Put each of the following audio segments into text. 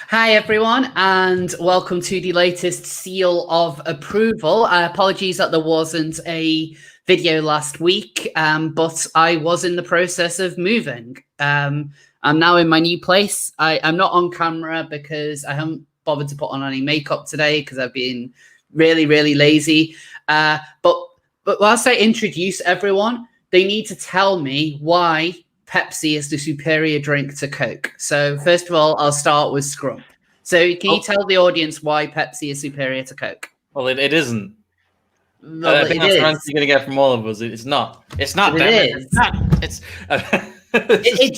Hi, everyone, and welcome to the latest seal of approval. Apologies that there wasn't a video last week, but I was in the process of moving. I'm now in my new place. I'm not on camera because I haven't bothered to put on any makeup today because I've been really, really lazy. But whilst I introduce everyone, they need to tell me why Pepsi is the superior drink to Coke. So first of all, I'll start with Scrump. So can you tell the audience why Pepsi is superior to Coke? Well, it isn't. No, I think that's the answer you're going to get from all of us. It's not. It's not. It damn is. It's not. It's. It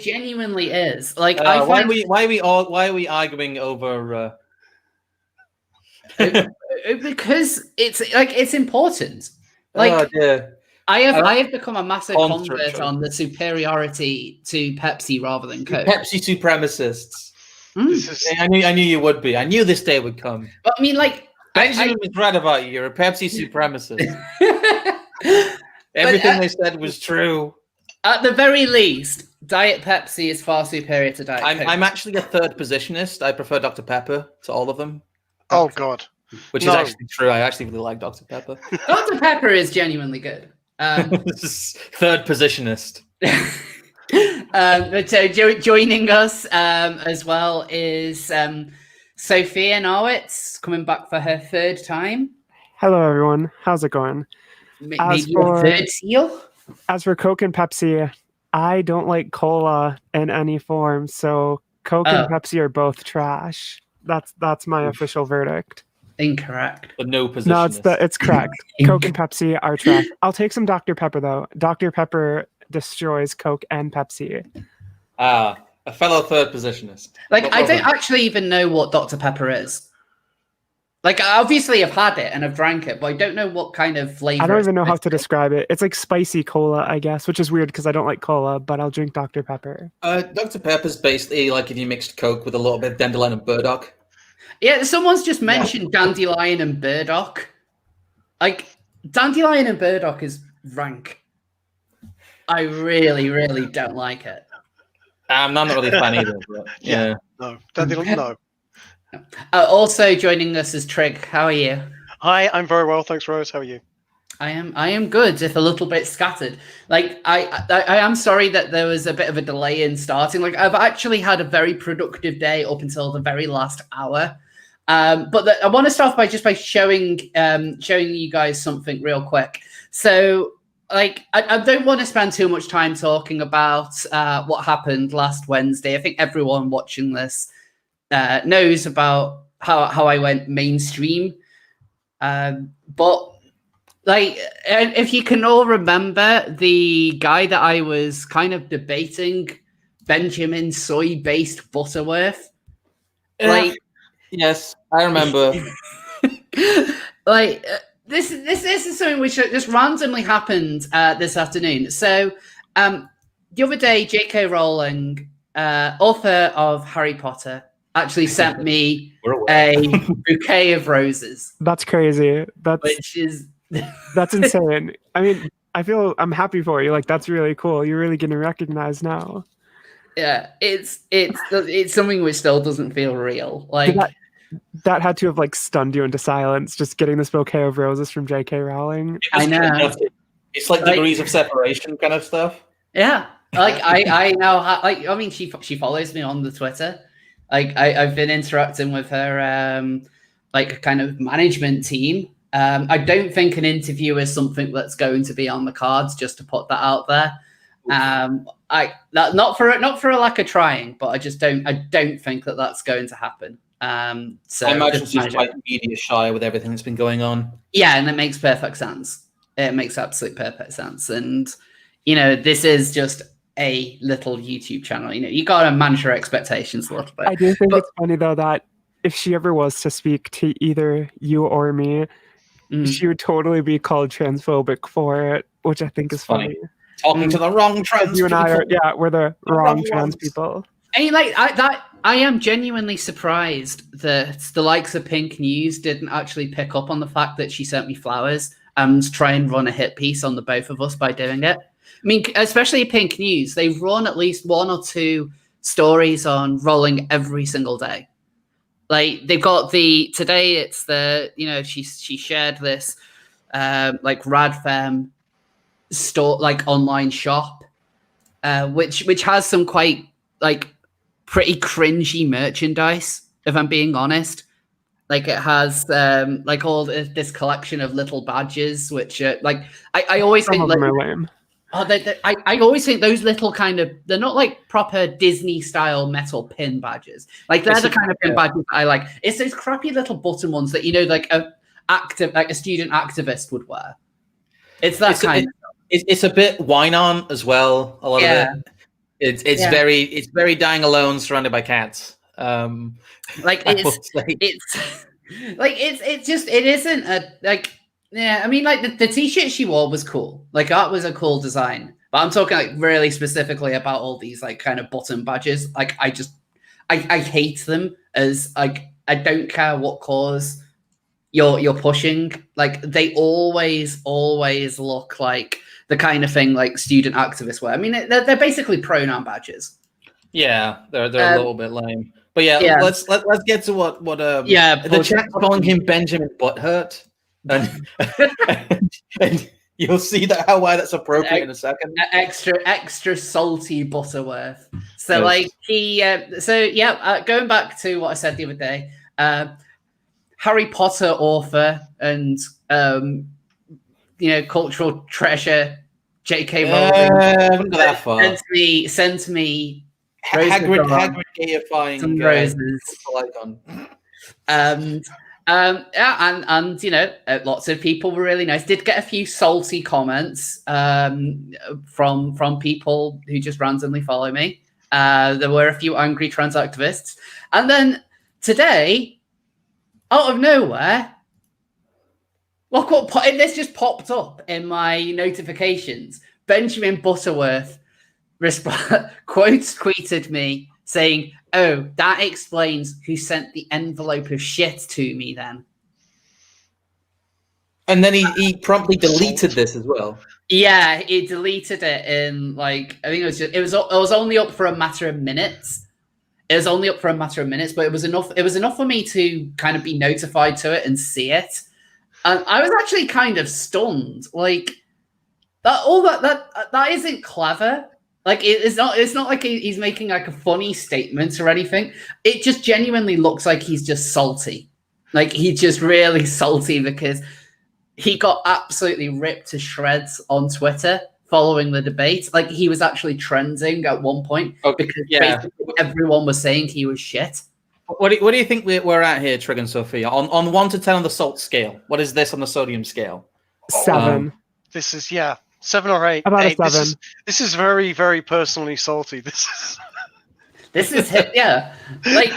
genuinely is. Like, why are we arguing over? Because it's important. Like, oh dear. I have become a massive convert on the superiority to Pepsi rather than Coke. Pepsi supremacists. I knew you would be. I knew this day would come. But I mean, like, Benjamin was right about you. You're a Pepsi supremacist. Everything they said was true. At the very least, Diet Pepsi is far superior to Diet Coke. I'm actually a third positionist. I prefer Dr. Pepper to all of them. Oh, God. Which is actually true. I actually really like Dr. Pepper. Dr. Pepper is genuinely good. Third positionist. But joining us as well is Sophia Narwitz, coming back for her third time. Hello, everyone. How's it going? Maybe your third seal? As for Coke and Pepsi, I don't like cola in any form, so Coke and Pepsi are both trash. That's my official verdict. Incorrect. But no position. No, it's correct. Coke and Pepsi are trash. I'll take some Dr. Pepper, though. Dr. Pepper destroys Coke and Pepsi. A fellow third positionist. Like, I don't actually even know what Dr. Pepper is. Like, obviously I've had it and I've drank it, but I don't know what kind of flavor. I don't even know how to describe it. It's like spicy cola, I guess, which is weird because I don't like cola, but I'll drink Dr. Pepper. Dr. Pepper's basically like if you mixed Coke with a little bit of dandelion and burdock. Yeah, someone's just mentioned dandelion and burdock. Like, dandelion and burdock is rank. I really, really don't like it. I'm not really a fan either. But, yeah. No, dandelion, no. Also joining us is Trig. How are you? Hi, I'm very well, thanks, Rose. How are you? I am good, if a little bit scattered. Like, I am sorry that there was a bit of a delay in starting. Like, I've actually had a very productive day up until the very last hour. But I want to start by showing you guys something real quick. So, like, I don't want to spend too much time talking about what happened last Wednesday. I think everyone watching this knows about how I went mainstream. But like, if you can all remember the guy that I was kind of debating, Benjamin Soy-based Butterworth. Like, yes, I remember. Like, this is something which just randomly happened this afternoon. So, the other day, J.K. Rowling, author of Harry Potter, actually sent me a bouquet of roses. That's crazy. Which is that's insane. I mean, I'm happy for you. Like, that's really cool. You're really getting recognized now. Yeah, it's something which still doesn't feel real. Like, that had to have like stunned you into silence, just getting this bouquet of roses from J.K. Rowling. I know. It's like degrees of separation kind of stuff. Yeah, like I know. Like, I mean, she follows me on the Twitter. Like, I've been interacting with her like kind of management team. I don't think an interview is something that's going to be on the cards, just to put that out there. Not for a lack of trying, but I don't think that that's going to happen. So I imagine she's quite media shy with everything that's been going on. Yeah, and it makes perfect sense. It makes absolute perfect sense. And this is just a little YouTube channel. You gotta manage your expectations a little bit. I do think it's funny though that if she ever was to speak to either you or me, she would totally be called transphobic for it, which I think is funny. Talking to the wrong trans you and people. We're the wrong trans people. I mean, like, I am genuinely surprised that the likes of Pink News didn't actually pick up on the fact that she sent me flowers and try and run a hit piece on the both of us by doing it. I mean, especially Pink News, they run at least one or two stories on Rowling every single day. Like they've got today it's she shared this like Radfem store, like online shop, which has some quite like pretty cringy merchandise, if I'm being honest. Like it has like all this collection of little badges, which like I always think like, lame. I always think those little they're not like proper Disney style metal pin badges. Like they're the kind of pin badges that I like. It's those crappy little button ones that like a student activist would wear. It's that kind. It's a bit wine on as well. A lot of it. It's very dying alone, surrounded by cats. Like it isn't a like. Yeah, I mean, like the t-shirt she wore was cool. Like that was a cool design. But I'm talking like really specifically about all these like kind of button badges. Like I hate them as like I don't care what cause you're pushing. Like they always look like the kind of thing like student activists wear. I mean, they're basically pronoun badges. Yeah, they're a little bit lame. But let's get to what the chat's calling him Benjamin Butthurt. And you'll see why that's appropriate in a second. Extra salty Butterworth. So like going back to what I said the other day, Harry Potter author and cultural treasure J.K. Rowling sent me Hagrid gaifying some roses. Lots of people were really nice. Did get a few salty comments from people who just randomly follow me. There were a few angry trans activists, and then today, out of nowhere, look what this just popped up in my notifications. Benjamin Butterworth tweeted me saying, "Oh, that explains who sent the envelope of shit to me then." And then he promptly deleted this as well. Yeah, he deleted it in like I think it was only up for a matter of minutes. It was only up for a matter of minutes, but it was enough. It was enough for me to kind of be notified to it and see it. And I was actually kind of stunned. Like that isn't clever. Like it's not like he's making like a funny statement or anything. It just genuinely looks like he's just salty. Like he's just really salty because he got absolutely ripped to shreds on Twitter following the debate. Like he was actually trending at one point because basically everyone was saying he was shit. What do you think we're at here, Trigger and Sophia? On 1 to 10 on the salt scale. What is this on the sodium scale? 7. This is 7 or 8. About 8. a 7. This is very, very personally salty. This is yeah. Like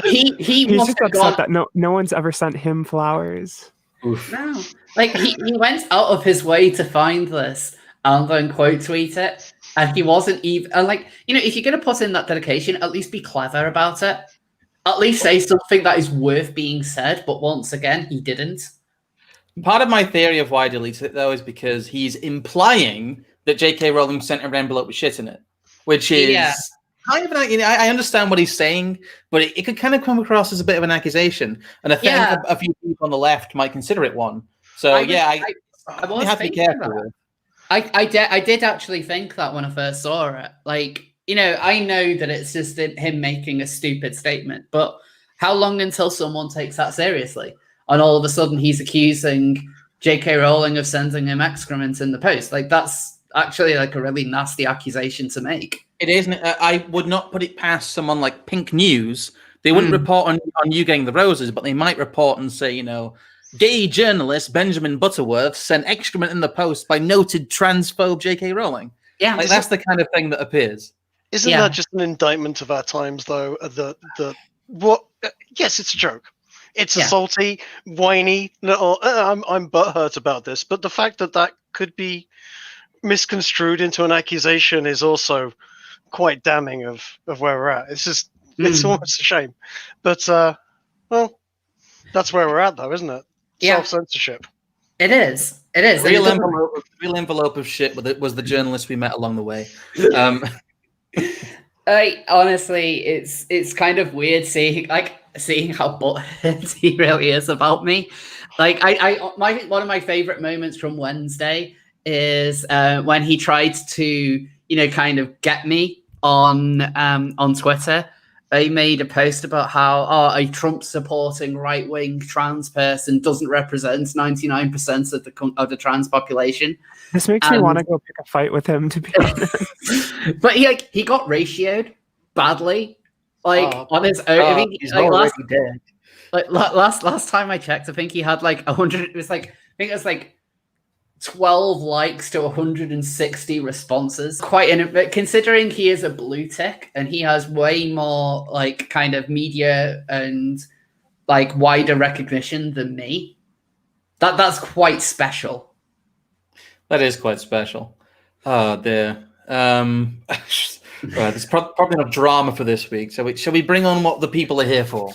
he's just upset that no one's ever sent him flowers. Oof. No, like he went out of his way to find this and then quote tweet it, and he wasn't even. And like if you're gonna put in that dedication, at least be clever about it. At least say something that is worth being said. But once again, he didn't. Part of my theory of why I deleted it, though, is because he's implying that J.K. Rowling sent an envelope with shit in it, which is kind of I understand what he's saying, but it could kind of come across as a bit of an accusation, and I think a few people on the left might consider it one. So I have to be careful. I did actually think that when I first saw it. Like I know that it's just him making a stupid statement, but how long until someone takes that seriously? And all of a sudden he's accusing J.K. Rowling of sending him excrement in the post. Like that's actually like a really nasty accusation to make. It isn't. I would not put it past someone like Pink News. They wouldn't report on you getting the roses, but they might report and say, gay journalist Benjamin Butterworth sent excrement in the post by noted transphobe J.K. Rowling. Yeah, like that's the kind of thing that appears. Isn't that just an indictment of our times, though? Yes, it's a joke. It's a salty, whiny little. I'm butthurt about this, but the fact that could be misconstrued into an accusation is also quite damning of where we're at. It's just it's almost a shame, but that's where we're at, though, isn't it? Self-censorship. It is. Real envelope of shit was the journalist we met along the way. Honestly, it's kind of weird seeing how butthurt he really is about me. Like one of my favorite moments from Wednesday is when he tried to kind of get me on Twitter. He made a post about how a Trump supporting right wing trans person doesn't represent 99% of the trans population. This makes me want to go pick a fight with him, to be honest. But he got ratioed badly, on his own. He's already dead. Last time I checked, I think he had 100. I think it was 12 likes to 160 responses. But considering he is a blue tick and he has way more kind of media and wider recognition than me, that's quite special. That is quite special. Oh dear. Right, there's probably enough drama for this week. So shall we bring on what the people are here for?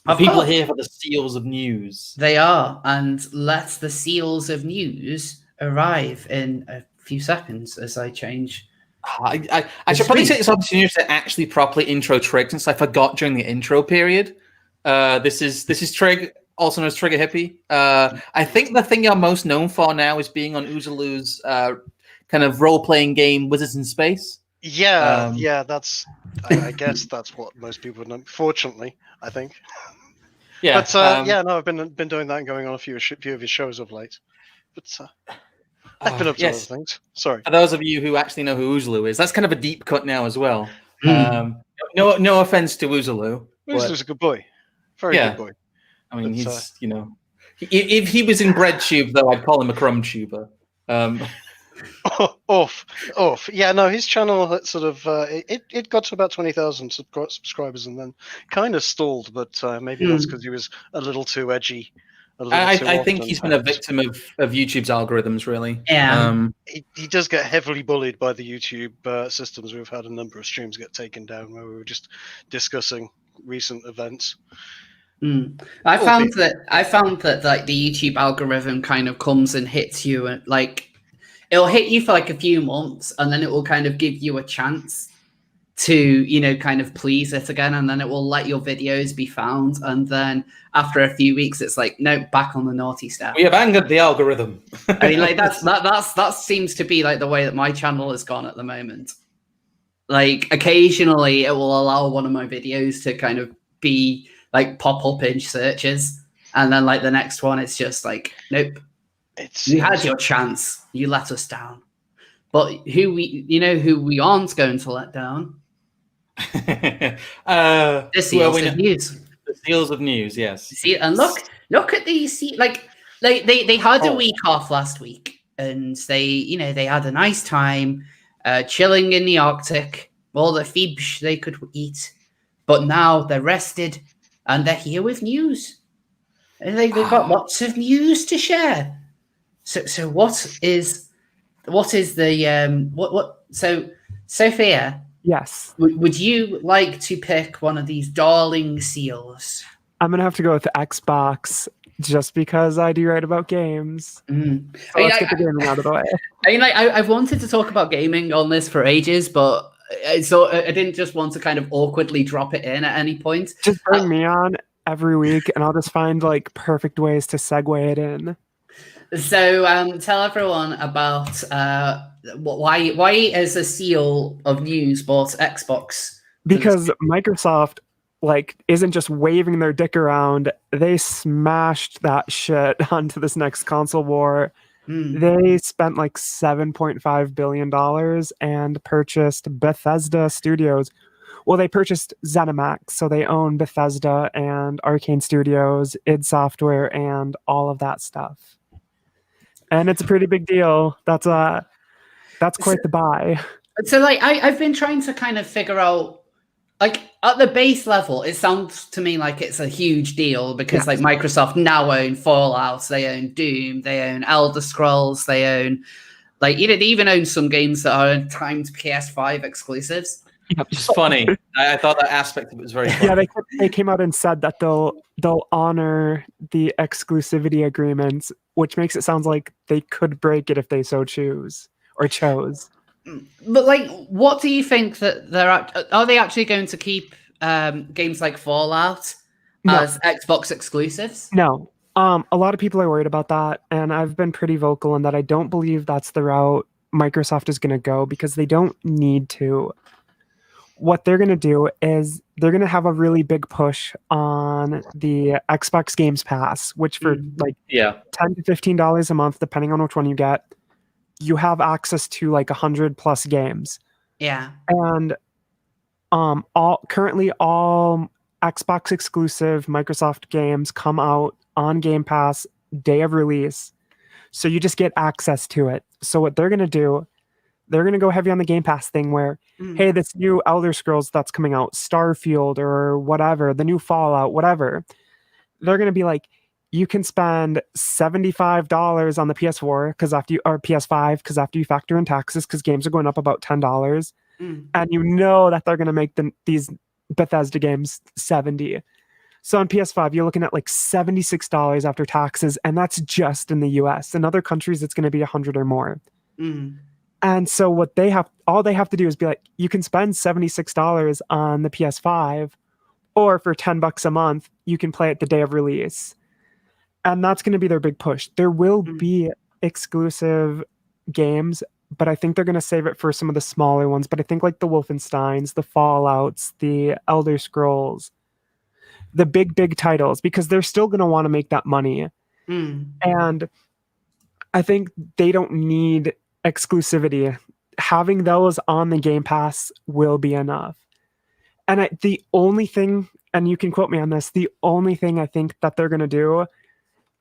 The people are here for the seals of news. They are, and let the seals of news arrive in a few seconds as I change. I should probably take this opportunity to actually properly intro Trig, since I forgot during the intro period. This is Trig, also known as Trigger Hippie. I think the thing you're most known for now is being on Oozaloo's kind of role-playing game Wizards in Space. Yeah, that's. I guess that's what most people know. Fortunately, I think. Yeah, but I've been doing that and going on a few of his shows of late. But I've been up to other things. Sorry. For those of you who actually know who Oozaloo is, that's kind of a deep cut now as well. No offense to Oozaloo. Oozaloo's a good boy. Very good boy. I mean, he's if he was in bread tube though, I'd call him a crumb tuber. Off. Yeah, no, his channel sort of it got to about 20,000 subscribers and then kind of stalled, but maybe that's because he was a little too edgy. I think he's been a victim of YouTube's algorithms, really. Yeah. He does get heavily bullied by the YouTube systems. We've had a number of streams get taken down where we were just discussing recent events. I found that the YouTube algorithm kind of comes and hits you, and it'll hit you for a few months, and then it will kind of give you a chance to kind of please it again, and then it will let your videos be found, and then after a few weeks it's no, back on the naughty step. We have angered the algorithm. I mean, that seems to be the way that my channel has gone at the moment. Occasionally it will allow one of my videos to kind of be pop up in searches, and then the next one it's just nope, you had your chance, you let us down. But who we aren't going to let down? The seals of news. The seals of news, yes. See, and look at these. They had a week off last week, and they had a nice time chilling in the Arctic, all the fish they could eat. But now they're rested, and they're here with news. And they've got lots of news to share. So what is the So Sophia? Yes. Would you like to pick one of these darling seals? I'm gonna have to go with the Xbox, just because I do write about games. So let's get the gaming out of the way. I mean, I've wanted to talk about gaming on this for ages, but so I didn't just want to kind of awkwardly drop it in at any point. Just bring me on every week, and I'll just find perfect ways to segue it in. So tell everyone about why is a seal of news bought Xbox? Because Microsoft isn't just waving their dick around. They smashed that shit onto this next console war. They spent $7.5 billion and purchased Bethesda Studios. Well, they purchased Xenomax, so they own Bethesda and Arcane Studios, id Software, and all of that stuff. And it's a pretty big deal. That's quite the buy. So I've been trying to kind of figure out at the base level, it sounds to me like it's a huge deal because Microsoft now own Fallout, they own Doom, they own Elder Scrolls, they own they even own some games that are timed PS5 exclusives. Which is funny. I thought that aspect of it was very funny. Yeah, they came out and said that they'll honor the exclusivity agreements, which makes it sound like they could break it if they so chose or chose. But like, what do you think that are they actually going to keep games like Fallout as Xbox exclusives? No. A lot of people are worried about that, and I've been pretty vocal in that I don't believe that's the route Microsoft is going to go because they don't need to. What they're going to do is they're going to have a really big push on the Xbox Games Pass, which for $10 to $15 a month, depending on which one you get, you have access to like 100+ games. Yeah. And currently all Xbox exclusive Microsoft games come out on Game Pass day of release. So you just get access to it. So what they're going to do, they're going to go heavy on the Game Pass thing where, hey, this new Elder Scrolls that's coming out, Starfield or whatever, the new Fallout, whatever, they're going to be like, you can spend $75 on the PS4 or PS5 because after you factor in taxes, because games are going up about $10, and you know that they're going to make these Bethesda games $70. So on PS5, you're looking at like $76 after taxes, and that's just in the US. In other countries, it's going to be $100 or more. And so all they have to do is be like, you can spend $76 on the PS5, or for $10 a month, you can play it the day of release. And that's going to be their big push. There will be exclusive games, but I think they're going to save it for some of the smaller ones. But I think like the Wolfensteins, the Fallouts, the Elder Scrolls, the big titles, because they're still going to want to make that money. And I think they don't need exclusivity. Having those on the Game Pass will be enough. And the only thing, and you can quote me on this, the only thing I think that they're going to do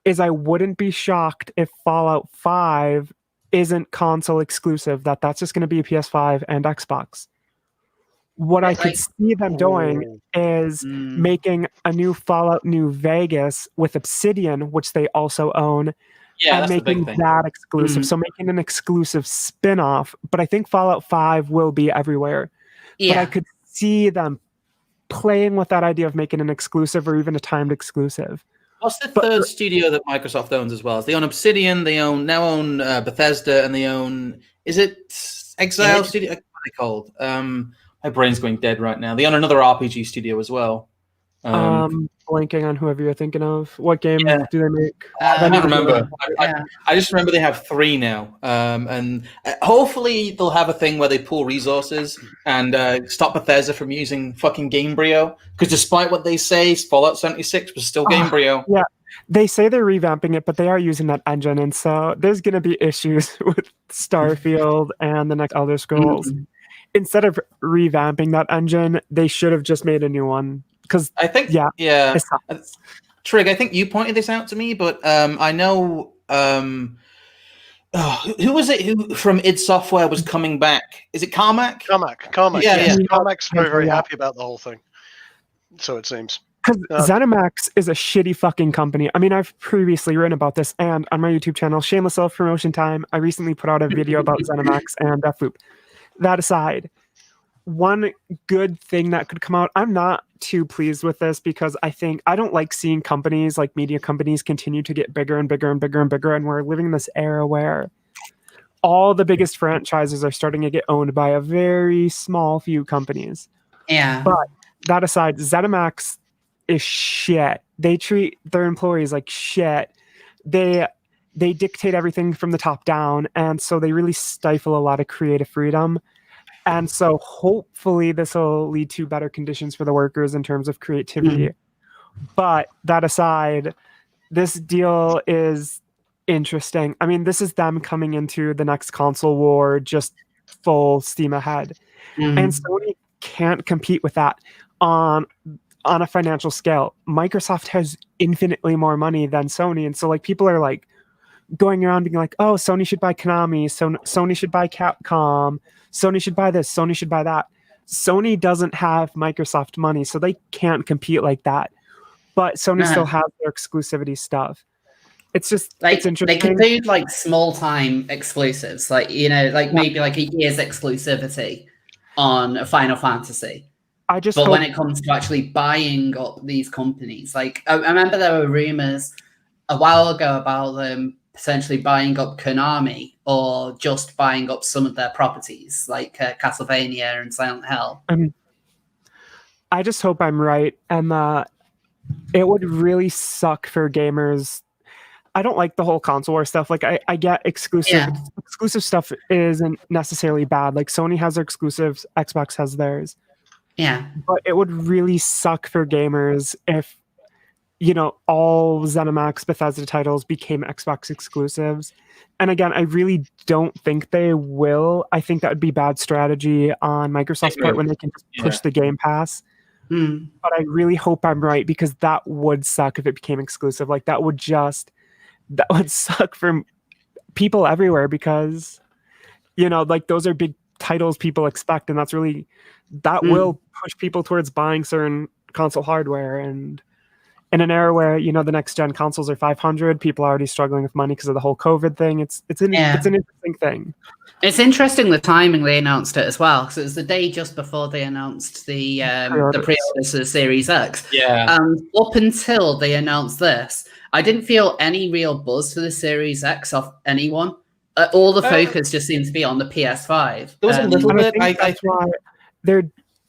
is I wouldn't be shocked if Fallout 5 isn't console exclusive, that's just going to be PS5 and Xbox. What I could see them doing is making a new Fallout New Vegas with Obsidian, which they also own, and making that exclusive. So making an exclusive spin-off. But I think Fallout 5 will be everywhere. But I could see them playing with that idea of making an exclusive or even a timed exclusive. What's the third studio that Microsoft owns as well? They own Obsidian, they now own Bethesda, and they own, is it Exile Studio? What are they called? My brain's going dead right now. They own another RPG studio as well. Blanking on whoever you're thinking of. What game do they make? I don't remember. I just remember they have 3 now. And hopefully they'll have a thing where they pool resources and stop Bethesda from using fucking Gamebryo. Because despite what they say, Fallout 76 was still Gamebryo. Yeah, they say they're revamping it, but they are using that engine. And so there's going to be issues with Starfield and the next Elder Scrolls. Instead of revamping that engine, they should have just made a new one. Because I think, Trig, I think you pointed this out to me, but I know who was it who from id Software was coming back? Is it Carmack? Carmack. Yeah. Carmack's very happy about the whole thing. So it seems. Because Xenomax is a shitty fucking company. I mean, I've previously written about this, and on my YouTube channel, shameless self-promotion time, I recently put out a video about Xenomax and Deathloop. That aside, one good thing that could come out, I'm not too pleased with this because I don't like seeing companies like media companies continue to get bigger and bigger and bigger and bigger, and we're living in this era where all the biggest franchises are starting to get owned by a very small few companies. Yeah. But that aside, ZeniMax is shit. They treat their employees like shit. They dictate everything from the top down, and so they really stifle a lot of creative freedom. And so hopefully this will lead to better conditions for the workers in terms of creativity. But that aside, this deal is interesting. I mean, this is them coming into the next console war just full steam ahead. And Sony can't compete with that on a financial scale. Microsoft has infinitely more money than Sony. And so like people are like going around being like, oh, Sony should buy Konami, Sony should buy Capcom, Sony should buy this, Sony should buy that. Sony doesn't have Microsoft money, so they can't compete like that. But Sony still has their exclusivity stuff. It's just, like, it's interesting. They could do like small time exclusives, like, you know, like maybe like a year's exclusivity on a Final Fantasy. But when it comes to actually buying up these companies, like I remember there were rumors a while ago about them potentially buying up Konami or just buying up some of their properties like Castlevania and Silent Hill. I just hope I'm right, and it would really suck for gamers. I don't like the whole console war stuff. Like, I get exclusive stuff isn't necessarily bad. Like, Sony has their exclusives, Xbox has theirs. Yeah. But it would really suck for gamers if, all ZeniMax Bethesda titles became Xbox exclusives. And again, I really don't think they will. I think that would be bad strategy on Microsoft's part when they can just push the Game Pass. But I really hope I'm right, because that would suck if it became exclusive. Like, that would suck for people everywhere, because, like, those are big titles people expect, and that will push people towards buying certain console hardware. And in an era where, the next gen consoles are $500, people are already struggling with money because of the whole COVID thing. It's an interesting thing. It's interesting the timing they announced it as well, because it was the day just before they announced the pre-orders of Series X. Yeah. Up until they announced this, I didn't feel any real buzz for the Series X off anyone. All the focus just seems to be on the PS5. There was a little bit. That's why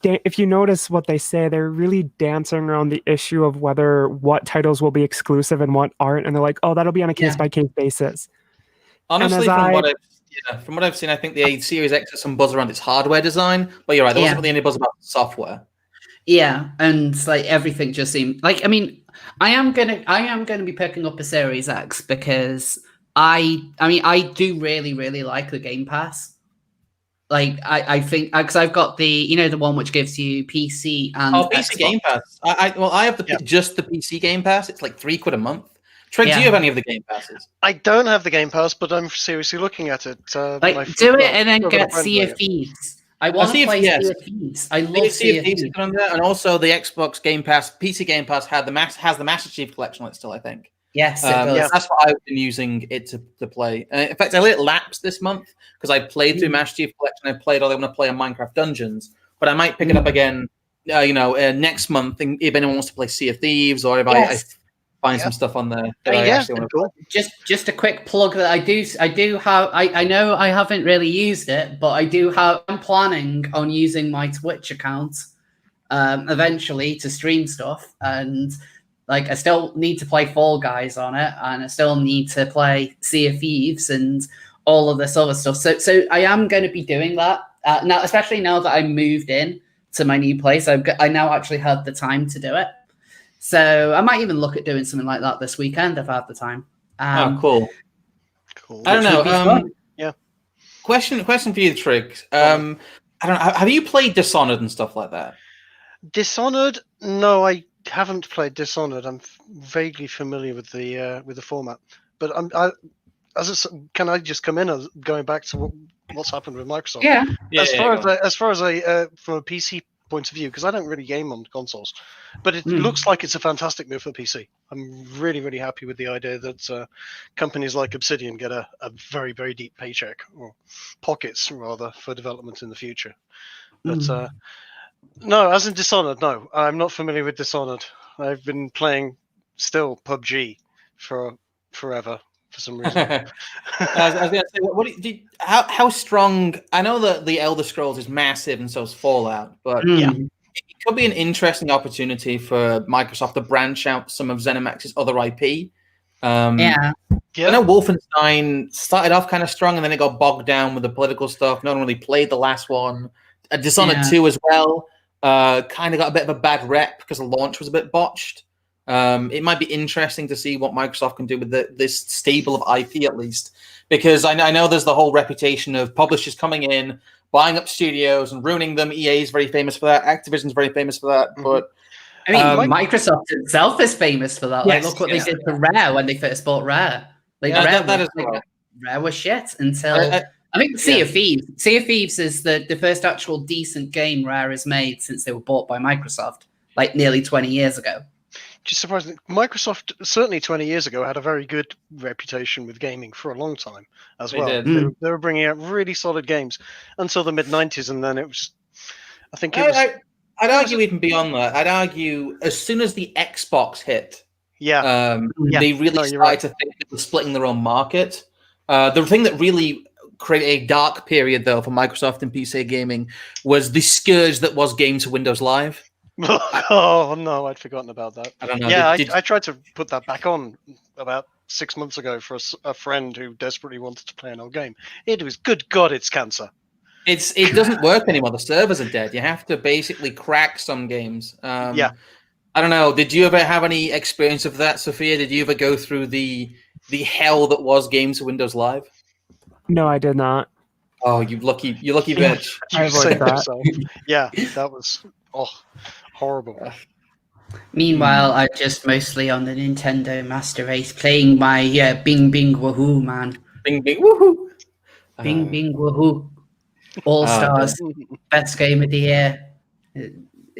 if you notice what they say, they're really dancing around the issue of what titles will be exclusive and what aren't, and they're like, "Oh, that'll be on a case-by-case basis." Honestly, from what I've seen, I think the Series X has some buzz around its hardware design, but you're right, there wasn't really any buzz about software. Yeah, and like everything just seemed like. I mean, I am gonna be picking up a Series X because I do really, really like the Game Pass. Like, I think because I've got the the one which gives you PC and PC Xbox. Game Pass. I have just the PC Game Pass. It's like £3 a month. Trigg, do you have any of the Game Passes? I don't have the Game Pass, but I'm seriously looking at it. Do it and then get Sea of Thieves. I want to play Sea of Thieves. I love Sea of Thieves. And also the Xbox Game Pass, PC Game Pass has the Master Chief Collection on it still, I think. Yes, it does. That's what I've been using it to play. In fact, I let it lapse this month because I played through Master Chief Collection. I played all I want to play on Minecraft Dungeons, but I might pick it up again, next month. If anyone wants to play Sea of Thieves, or if I find some stuff on there. Just a quick plug that I do have. I know I haven't really used it, but I'm planning on using my Twitch account eventually to stream stuff, and like I still need to play Fall Guys on it, and I still need to play Sea of Thieves and all of this other stuff. So I am going to be doing that now, especially now that I moved in to my new place. I now actually have the time to do it. So I might even look at doing something like that this weekend if I have the time. Cool. I don't know. Yeah. Question for you, Trigg. I don't know. Have you played Dishonored and stuff like that? Dishonored? No, I haven't played Dishonored. I'm vaguely familiar with the format, but can I just come in going back to what's happened with Microsoft? Yeah. As far as from a PC point of view, because I don't really game on consoles, but it looks like it's a fantastic move for PC. I'm really, really happy with the idea that companies like Obsidian get a very, very deep paycheck, or pockets rather, for development in the future. But no, as in Dishonored, no, I'm not familiar with Dishonored. I've been playing still PUBG for forever for some reason. I was going to say, how strong? I know that the Elder Scrolls is massive, and so is Fallout, but it could be an interesting opportunity for Microsoft to branch out some of ZeniMax's other IP. I know Wolfenstein started off kind of strong, and then it got bogged down with the political stuff. No one really played the last one. Dishonored 2 as well. Kind of got a bit of a bad rep because the launch was a bit botched. It might be interesting to see what Microsoft can do with this stable of IP, at least, because I know there's the whole reputation of publishers coming in, buying up studios and ruining them. EA is very famous for that. Activision's very famous for that. But I mean, Microsoft itself is famous for that. Like, look what they did for Rare when they first bought Rare. Like, Rare was shit until I think Sea of Thieves. Sea of Thieves is the first actual decent game Rare has made since they were bought by Microsoft, like nearly 20 years ago. Just surprising. Microsoft certainly 20 years ago had a very good reputation with gaming for a long time as well. They were bringing out really solid games until the mid-90s, and then it was. I think it was. I'd argue even beyond that. I'd argue as soon as the Xbox hit, They really started to think they were splitting their own market. The thing that really created a dark period, though, for Microsoft and PC gaming was the scourge that was games for Windows Live. Oh no, I'd forgotten about that. I don't know. Yeah, I tried to put that back on about 6 months ago for a friend who desperately wanted to play an old game. It was, good God, it's cancer. It doesn't work anymore. The servers are dead. You have to basically crack some games. I don't know. Did you ever have any experience of that, Sophia? Did you ever go through the hell that was games for Windows Live? No, I did not. Oh, you lucky bitch! You saved yourself. Yeah, that was horrible. Meanwhile, I'm just mostly on the Nintendo Master Race playing my Bing Bing Woohoo, man. Bing Bing Woohoo! Bing Bing Woohoo! All Stars, best game of the year.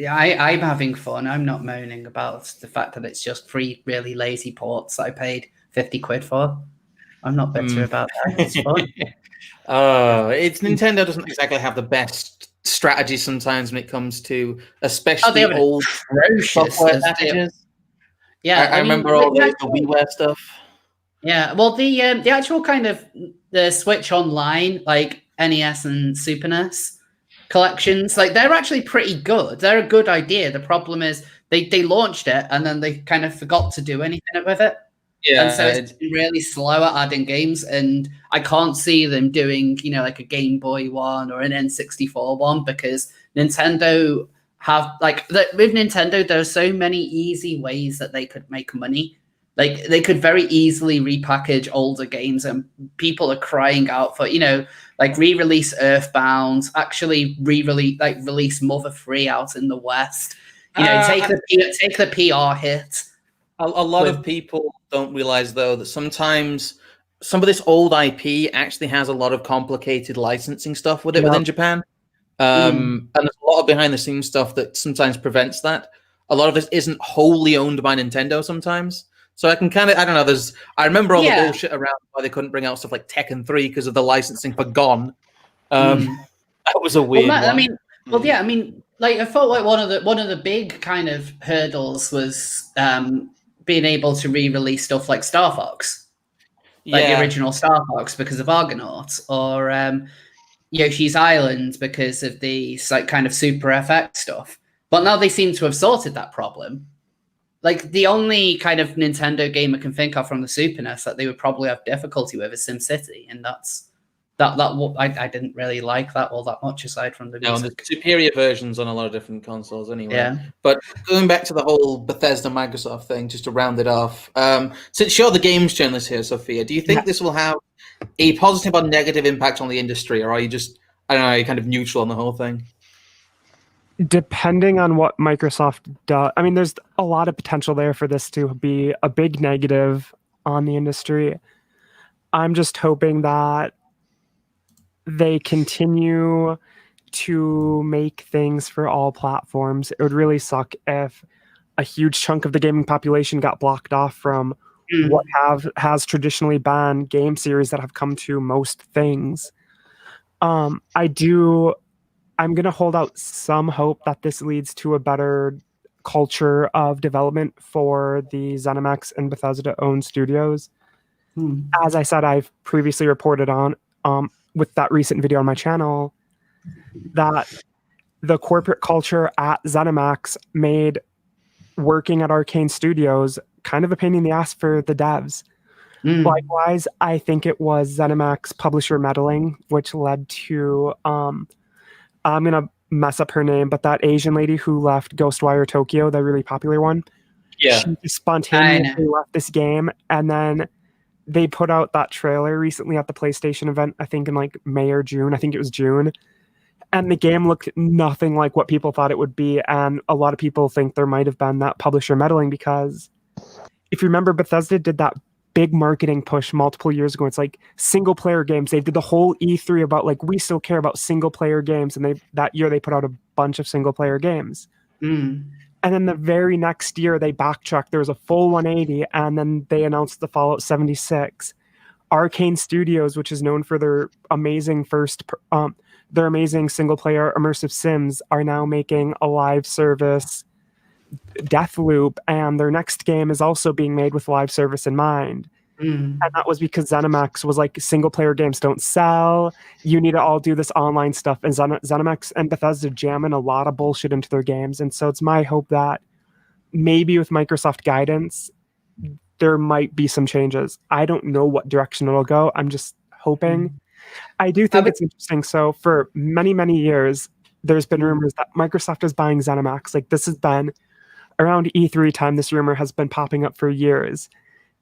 I'm having fun. I'm not moaning about the fact that it's just 3 really lazy ports I paid 50 quid for. I'm not bitter about that. It's fun. It's Nintendo doesn't exactly have the best strategy sometimes when it comes to especially old software packages. Yeah, I remember all the WiiWare stuff. Yeah, well, the actual kind of the Switch Online, like NES and Super NES collections, like they're actually pretty good. They're a good idea. The problem is they launched it and then they kind of forgot to do anything with it. Yeah, and so it's been really slow at adding games, and I can't see them doing, like a Game Boy one or an N64 one, because Nintendo have with Nintendo, there are so many easy ways that they could make money. Like they could very easily repackage older games, and people are crying out for, re-release Earthbound, actually release Mother 3 out in the West. Take the PR hit. A lot of people don't realize, though, that sometimes some of this old IP actually has a lot of complicated licensing stuff with it within Japan. And there's a lot of behind-the-scenes stuff that sometimes prevents that. A lot of this isn't wholly owned by Nintendo sometimes. So I can kind of, I don't know, I remember all the bullshit around why they couldn't bring out stuff like Tekken 3 because of the licensing for Gone. That was a weird one. I thought one of the big kind of hurdles was being able to re-release stuff like Star Fox, the original Star Fox, because of Argonaut, or Yoshi's Island because of the kind of Super FX stuff. But now they seem to have sorted that problem. Like the only kind of Nintendo game I can think of from the Super NES that they would probably have difficulty with is SimCity, and I didn't really like that all that much, aside from the music. No, the superior versions on a lot of different consoles anyway. Yeah. But going back to the whole Bethesda Microsoft thing, just to round it off, since you're the games journalist here, Sophia, do you think this will have a positive or negative impact on the industry, or are you just, I don't know, you're kind of neutral on the whole thing? Depending on what Microsoft does, I mean, there's a lot of potential there for this to be a big negative on the industry. I'm just hoping that they continue to make things for all platforms. It would really suck if a huge chunk of the gaming population got blocked off from what has traditionally been game series that have come to most things. I'm going to hold out some hope that this leads to a better culture of development for the Xenomax and Bethesda owned studios. As I said, I've previously reported on with that recent video on my channel that the corporate culture at Xenomax made working at Arcane Studios kind of a pain in the ass for the devs. Likewise, I think it was Xenomax publisher meddling, which led to I'm going to mess up her name, but that Asian lady who left Ghostwire Tokyo, the really popular one, she just spontaneously left this game, and then they put out that trailer recently at the PlayStation event, I think in May or June. I think it was June. And the game looked nothing like what people thought it would be. And a lot of people think there might have been that publisher meddling, because if you remember, Bethesda did that big marketing push multiple years ago. It's single player games. They did the whole E3 about we still care about single player games. And that year they put out a bunch of single player games. And then the very next year, they backtracked. There was a full 180, and then they announced the Fallout 76. Arcane Studios, which is known for their amazing single-player immersive sims, are now making a live service Deathloop, and their next game is also being made with live service in mind. And that was because Xenomax was like, single player games don't sell. You need to all do this online stuff. And Xenomax and Bethesda jamming a lot of bullshit into their games. And so it's my hope that maybe with Microsoft guidance, there might be some changes. I don't know what direction it'll go. I'm just hoping. I do think it's interesting. So for many, many years, there's been rumors that Microsoft is buying Xenomax. Like, this has been around E3 time. This rumor has been popping up for years.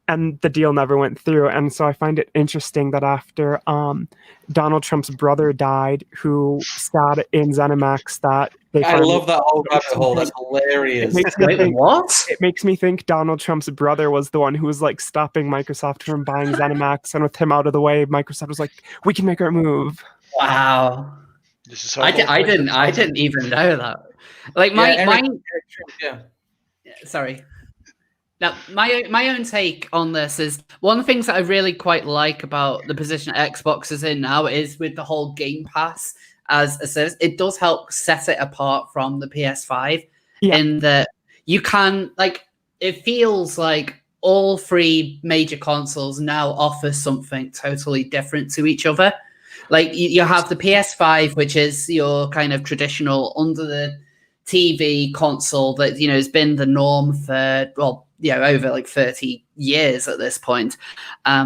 And the deal never went through. And so I find it interesting that after Donald Trump's brother died, who sat in Zenimax, that they I love that whole rabbit hole. That's hilarious. It makes me think Donald Trump's brother was the one who was like stopping Microsoft from buying Zenimax, and with him out of the way, Microsoft was like, "We can make our move." Wow, this is I didn't even know that. Like sorry. Now, my own take on this is one of the things that I really quite like about the position Xbox is in now is with the whole Game Pass as a service. It does help set it apart from the PS5 in that you can, like, it feels like all three major consoles now offer something totally different to each other. Like, you have the PS5, which is your kind of traditional under the TV console that, you know, has been the norm for, well, over like 30 years at this point.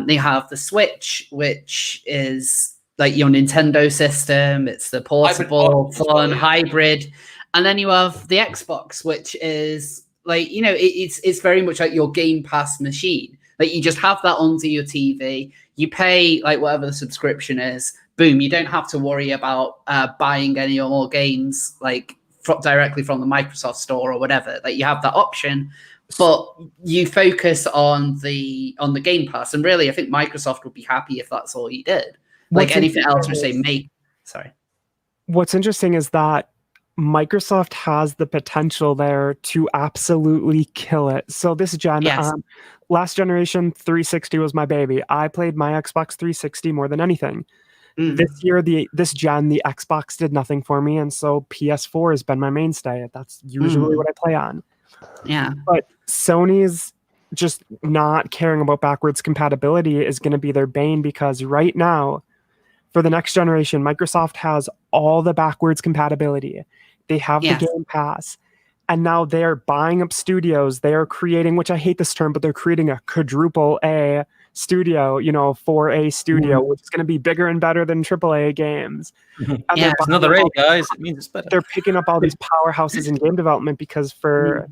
They have the Switch, which is like your Nintendo system. It's the portable, fun, hybrid. And then you have the Xbox, which is like, you know, it's very much like your Game Pass machine. Like, you just have that onto your TV. You pay like whatever the subscription is. Boom, you don't have to worry about buying any more games like directly from the Microsoft store or whatever. Like, you have that option. But you focus on the Game Pass, and really, I think Microsoft would be happy if that's all you did. Like, anything else would say, sorry. What's interesting is that Microsoft has the potential there to absolutely kill it. So this gen, last generation 360 was my baby. I played my Xbox 360 more than anything. This year, this gen, the Xbox did nothing for me, and so PS4 has been my mainstay. That's usually what I play on. Yeah. But Sony's just not caring about backwards compatibility is going to be their bane, because right now, for the next generation, Microsoft has all the backwards compatibility. They have the Game Pass. And now they're buying up studios. They are creating, which I hate this term, but they're creating a quadruple A studio, 4A studio, which is going to be bigger and better than AAA games. And it's another A, guys. It means it's better. They're picking up all these powerhouses in game development, because for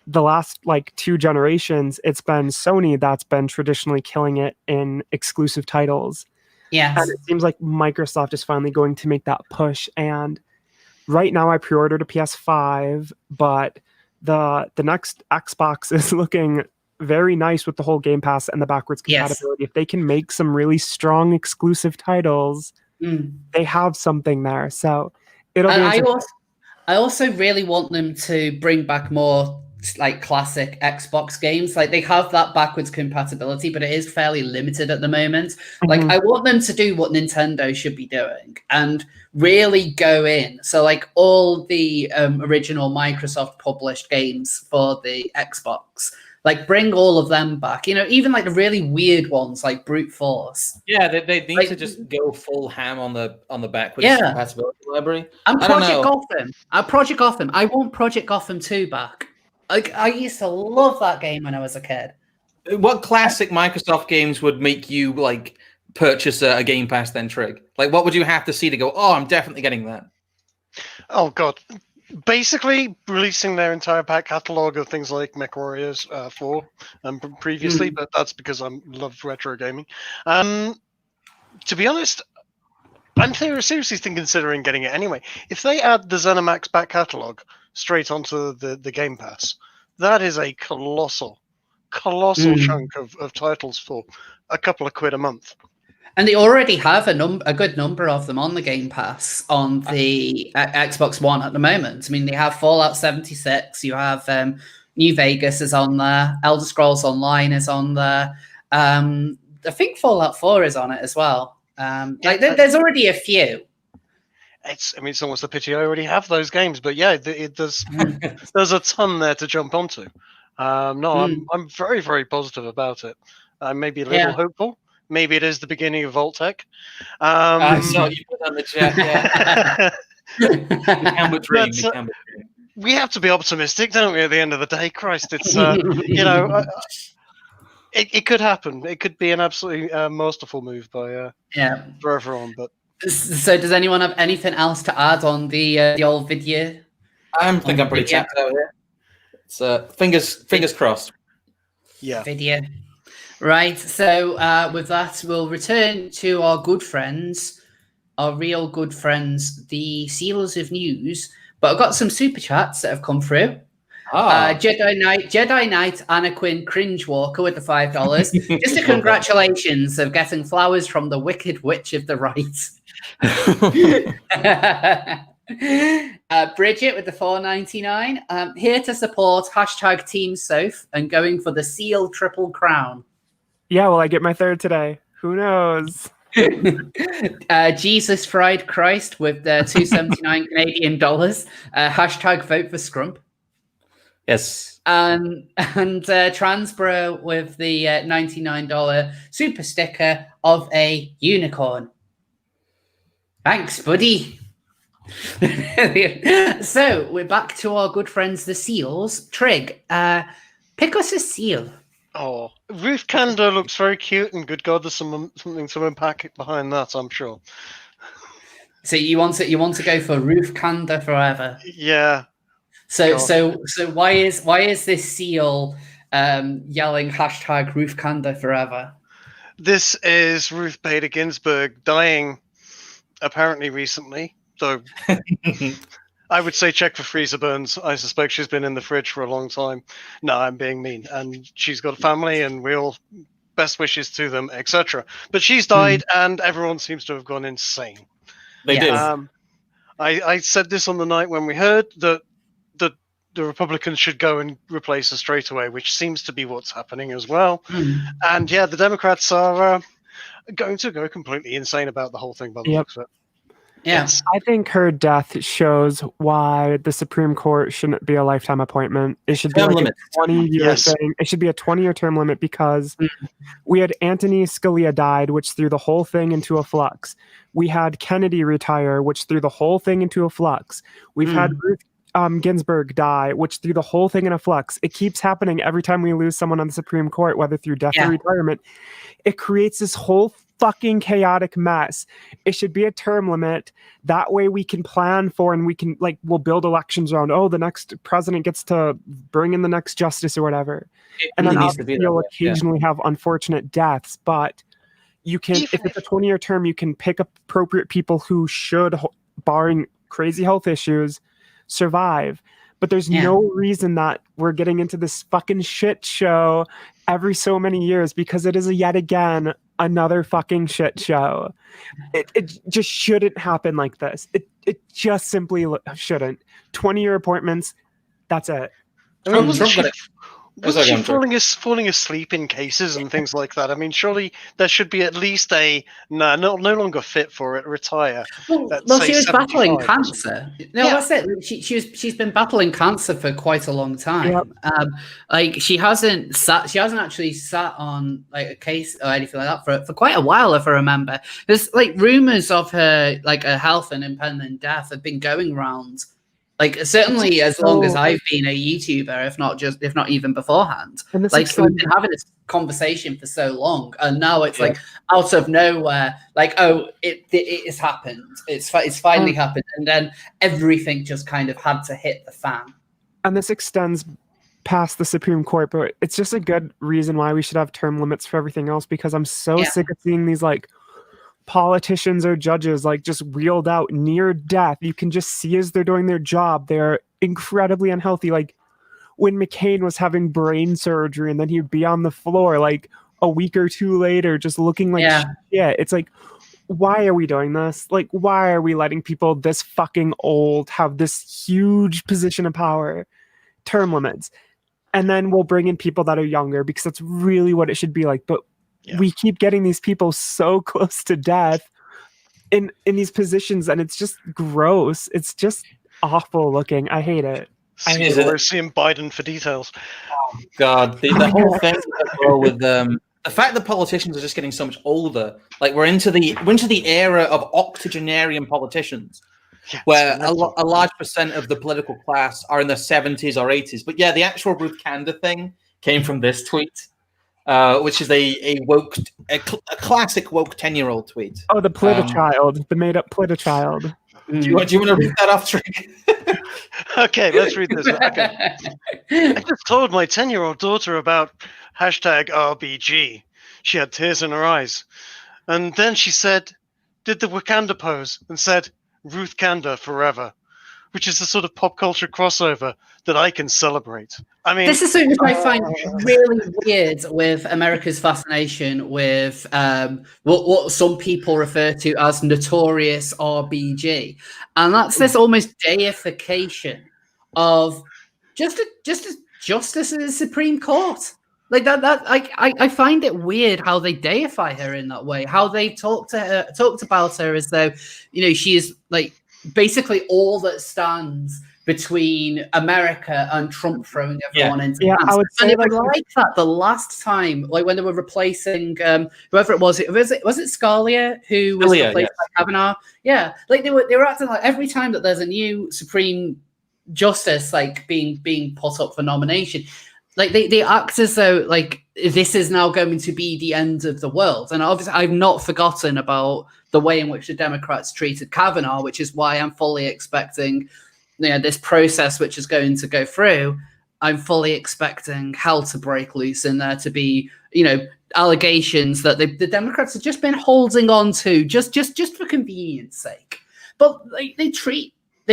the last like 2 generations, it's been Sony that's been traditionally killing it in exclusive titles. Yes. And it seems like Microsoft is finally going to make that push. And right now I pre-ordered a PS5, but the next Xbox is looking very nice with the whole Game Pass and the backwards compatibility. If they can make some really strong exclusive titles, they have something there. So it'll be I also really want them to bring back more like classic Xbox games. Like, they have that backwards compatibility, but it is fairly limited at the moment. Like, I want them to do what Nintendo should be doing and really go in. So like all the original Microsoft published games for the Xbox, like, bring all of them back, even like the really weird ones like Brute Force. Yeah, they need to just go full ham on the backwards compatibility library. And Project Gotham. Project Gotham. I want Project Gotham 2 back. Like, I used to love that game when I was a kid. What classic Microsoft games would make you like purchase a Game Pass then, Trig? Like, what would you have to see to go, oh, I'm definitely getting that? Oh, God. Basically, releasing their entire back catalogue of things like MechWarriors 4 previously, but that's because I love retro gaming. To be honest, I'm seriously considering getting it anyway. If they add the ZeniMax back catalogue straight onto the Game Pass, that is a colossal chunk of titles for a couple of quid a month. And they already have a good number of them on the Game Pass on the Xbox One at the moment. I mean, they have Fallout 76, you have New Vegas is on there, Elder Scrolls Online is on there. I think Fallout 4 is on it as well. There's already a few. it's almost a pity I already have those games, but yeah, there's a ton there to jump onto. I'm very, very positive about it. Maybe a little hopeful. Maybe it is the beginning of Vault-Tec. I saw you put on the chat. Yeah. We have to be optimistic, don't we? At the end of the day, Christ, it's it could happen. It could be an absolutely masterful move by for everyone. But so, does anyone have anything else to add on the old video? I think I'm pretty tapped out here. It's fingers crossed. Yeah. Video. Right. So with that, we'll return to our good friends, our real good friends, the Sealers of News. But I've got some super chats that have come through. Jedi Knight Anna Quinn Cringe Walker with the $5. Just a congratulations of getting flowers from the Wicked Witch of the Right. Bridget with the $4.99. Here to support # Team Soph and going for the Seal Triple Crown. Yeah, will I get my third today? Who knows? Jesus Fried Christ with the $2.79 Canadian dollars. # vote for Scrump. Yes. And Transbro with the $99 super sticker of a unicorn. Thanks, buddy. So we're back to our good friends, the Seals. Trig, pick us a seal. Oh, Ruth Kander looks very cute, and good God, there's something to unpack behind that, I'm sure. So you want to go for Ruth Kander forever? Yeah. So why is this seal yelling # Ruth Kander forever? This is Ruth Bader Ginsburg dying apparently recently. So I would say check for freezer burns. I suspect she's been in the fridge for a long time. No, I'm being mean. And she's got a family, and we all best wishes to them, etc. But she's died, and everyone seems to have gone insane. They did. I said this on the night when we heard that the Republicans should go and replace her straight away, which seems to be what's happening as well. And yeah, the Democrats are going to go completely insane about the whole thing by the looks of it. Yeah. Yes. I think her death shows why the Supreme Court shouldn't be a lifetime appointment. It should be like a 20-year thing. It should be a 20-year term limit because we had Anthony Scalia died, which threw the whole thing into a flux. We had Kennedy retire, which threw the whole thing into a flux. We've had Ruth Ginsburg die, which threw the whole thing in a flux. It keeps happening every time we lose someone on the Supreme Court, whether through death or retirement. It creates this whole fucking chaotic mess. It should be a term limit. That way we can plan for, and we can we'll build elections around, the next president gets to bring in the next justice or whatever. And then you'll occasionally have unfortunate deaths, but you can, if it's a 20-year term, you can pick appropriate people who should, barring crazy health issues, survive. But there's no reason that we're getting into this fucking shit show every so many years, because it is yet again another fucking shit show. It just shouldn't happen like this. It just simply shouldn't. 20-year appointments, that's it. I mean, wasn't she falling asleep in cases and things like that? I mean, surely there should be at least no longer fit for it, retire. Well, she was battling cancer. That's it. She's been battling cancer for quite a long time. Yep. She hasn't actually sat on a case or anything like that for quite a while, if I remember. There's rumors of her a health and impending death have been going around. Certainly as long as I've been a YouTuber, if not even beforehand. So we've been having this conversation for so long, and now it's out of nowhere, it has happened. It's finally happened, and then everything just kind of had to hit the fan. And this extends past the Supreme Court, but it's just a good reason why we should have term limits for everything else, because I'm so sick of seeing these politicians or judges just wheeled out near death. You can just see as they're doing their job, they're incredibly unhealthy. When McCain was having brain surgery, and then he'd be on the floor a week or two later just looking shit. It's why are we doing this? Why are we letting people this fucking old have this huge position of power? Term limits. And then we'll bring in people that are younger, because that's really what it should be like. But we keep getting these people so close to death. in these positions, and it's just gross. It's just awful looking. I hate it. We're seeing Biden for details. God, the whole thing as well with the fact that politicians are just getting so much older. Like we're into the era of octogenarian politicians, where a large percent of the political class are in their 70s or 80s. But yeah, the actual Ruth Kander thing came from this tweet, which is a classic woke 10-year-old tweet. Oh, the Plita-child, the made-up Plita-child. Do you want to read that off, Trigger? Okay, let's read this. Okay. I just told my 10-year-old daughter about #RBG. She had tears in her eyes. And then she did the Wakanda pose and said, Ruth Kander forever, which is the sort of pop culture crossover that I can celebrate. I mean, this is something I find really weird with America's fascination with what some people refer to as notorious RBG, and that's this almost deification of justice in the Supreme Court. Like that I find it weird how they deify her in that way. How they talked about her as though, she is like basically all that stands between America and Trump throwing everyone into hands. I would say and like that the last time, like when they were replacing whoever it was it Scalia who was replaced by Kavanaugh. Yeah, like they were acting like every time that there's a new Supreme Justice like being put up for nomination, like they act as though like this is now going to be the end of the world. And obviously I've not forgotten about the way in which the Democrats treated Kavanaugh, which is why I'm fully expecting this process which is going to go through. I'm fully expecting hell to break loose in there to be, allegations that the Democrats have just been holding on to just for convenience sake. But like, they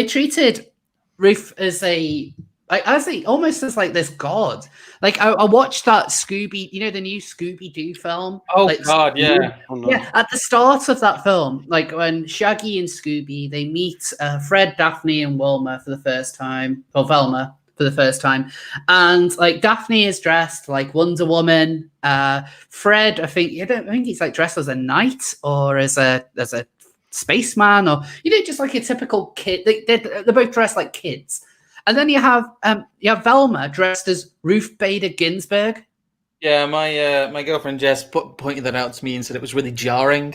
treated Ruth as almost as like this god. Like I watched that Scooby, the new Scooby-Doo film. Oh like, God, yeah. Yeah, at the start of that film, like when Shaggy and Scooby, they meet Fred, Daphne, and Velma for the first time, and like Daphne is dressed like Wonder Woman. Fred, I think he's like dressed as a knight or as a spaceman, or just like a typical kid. They're both dressed like kids. And then you have Velma dressed as Ruth Bader Ginsburg. Yeah, my girlfriend Jess pointed that out to me and said it was really jarring.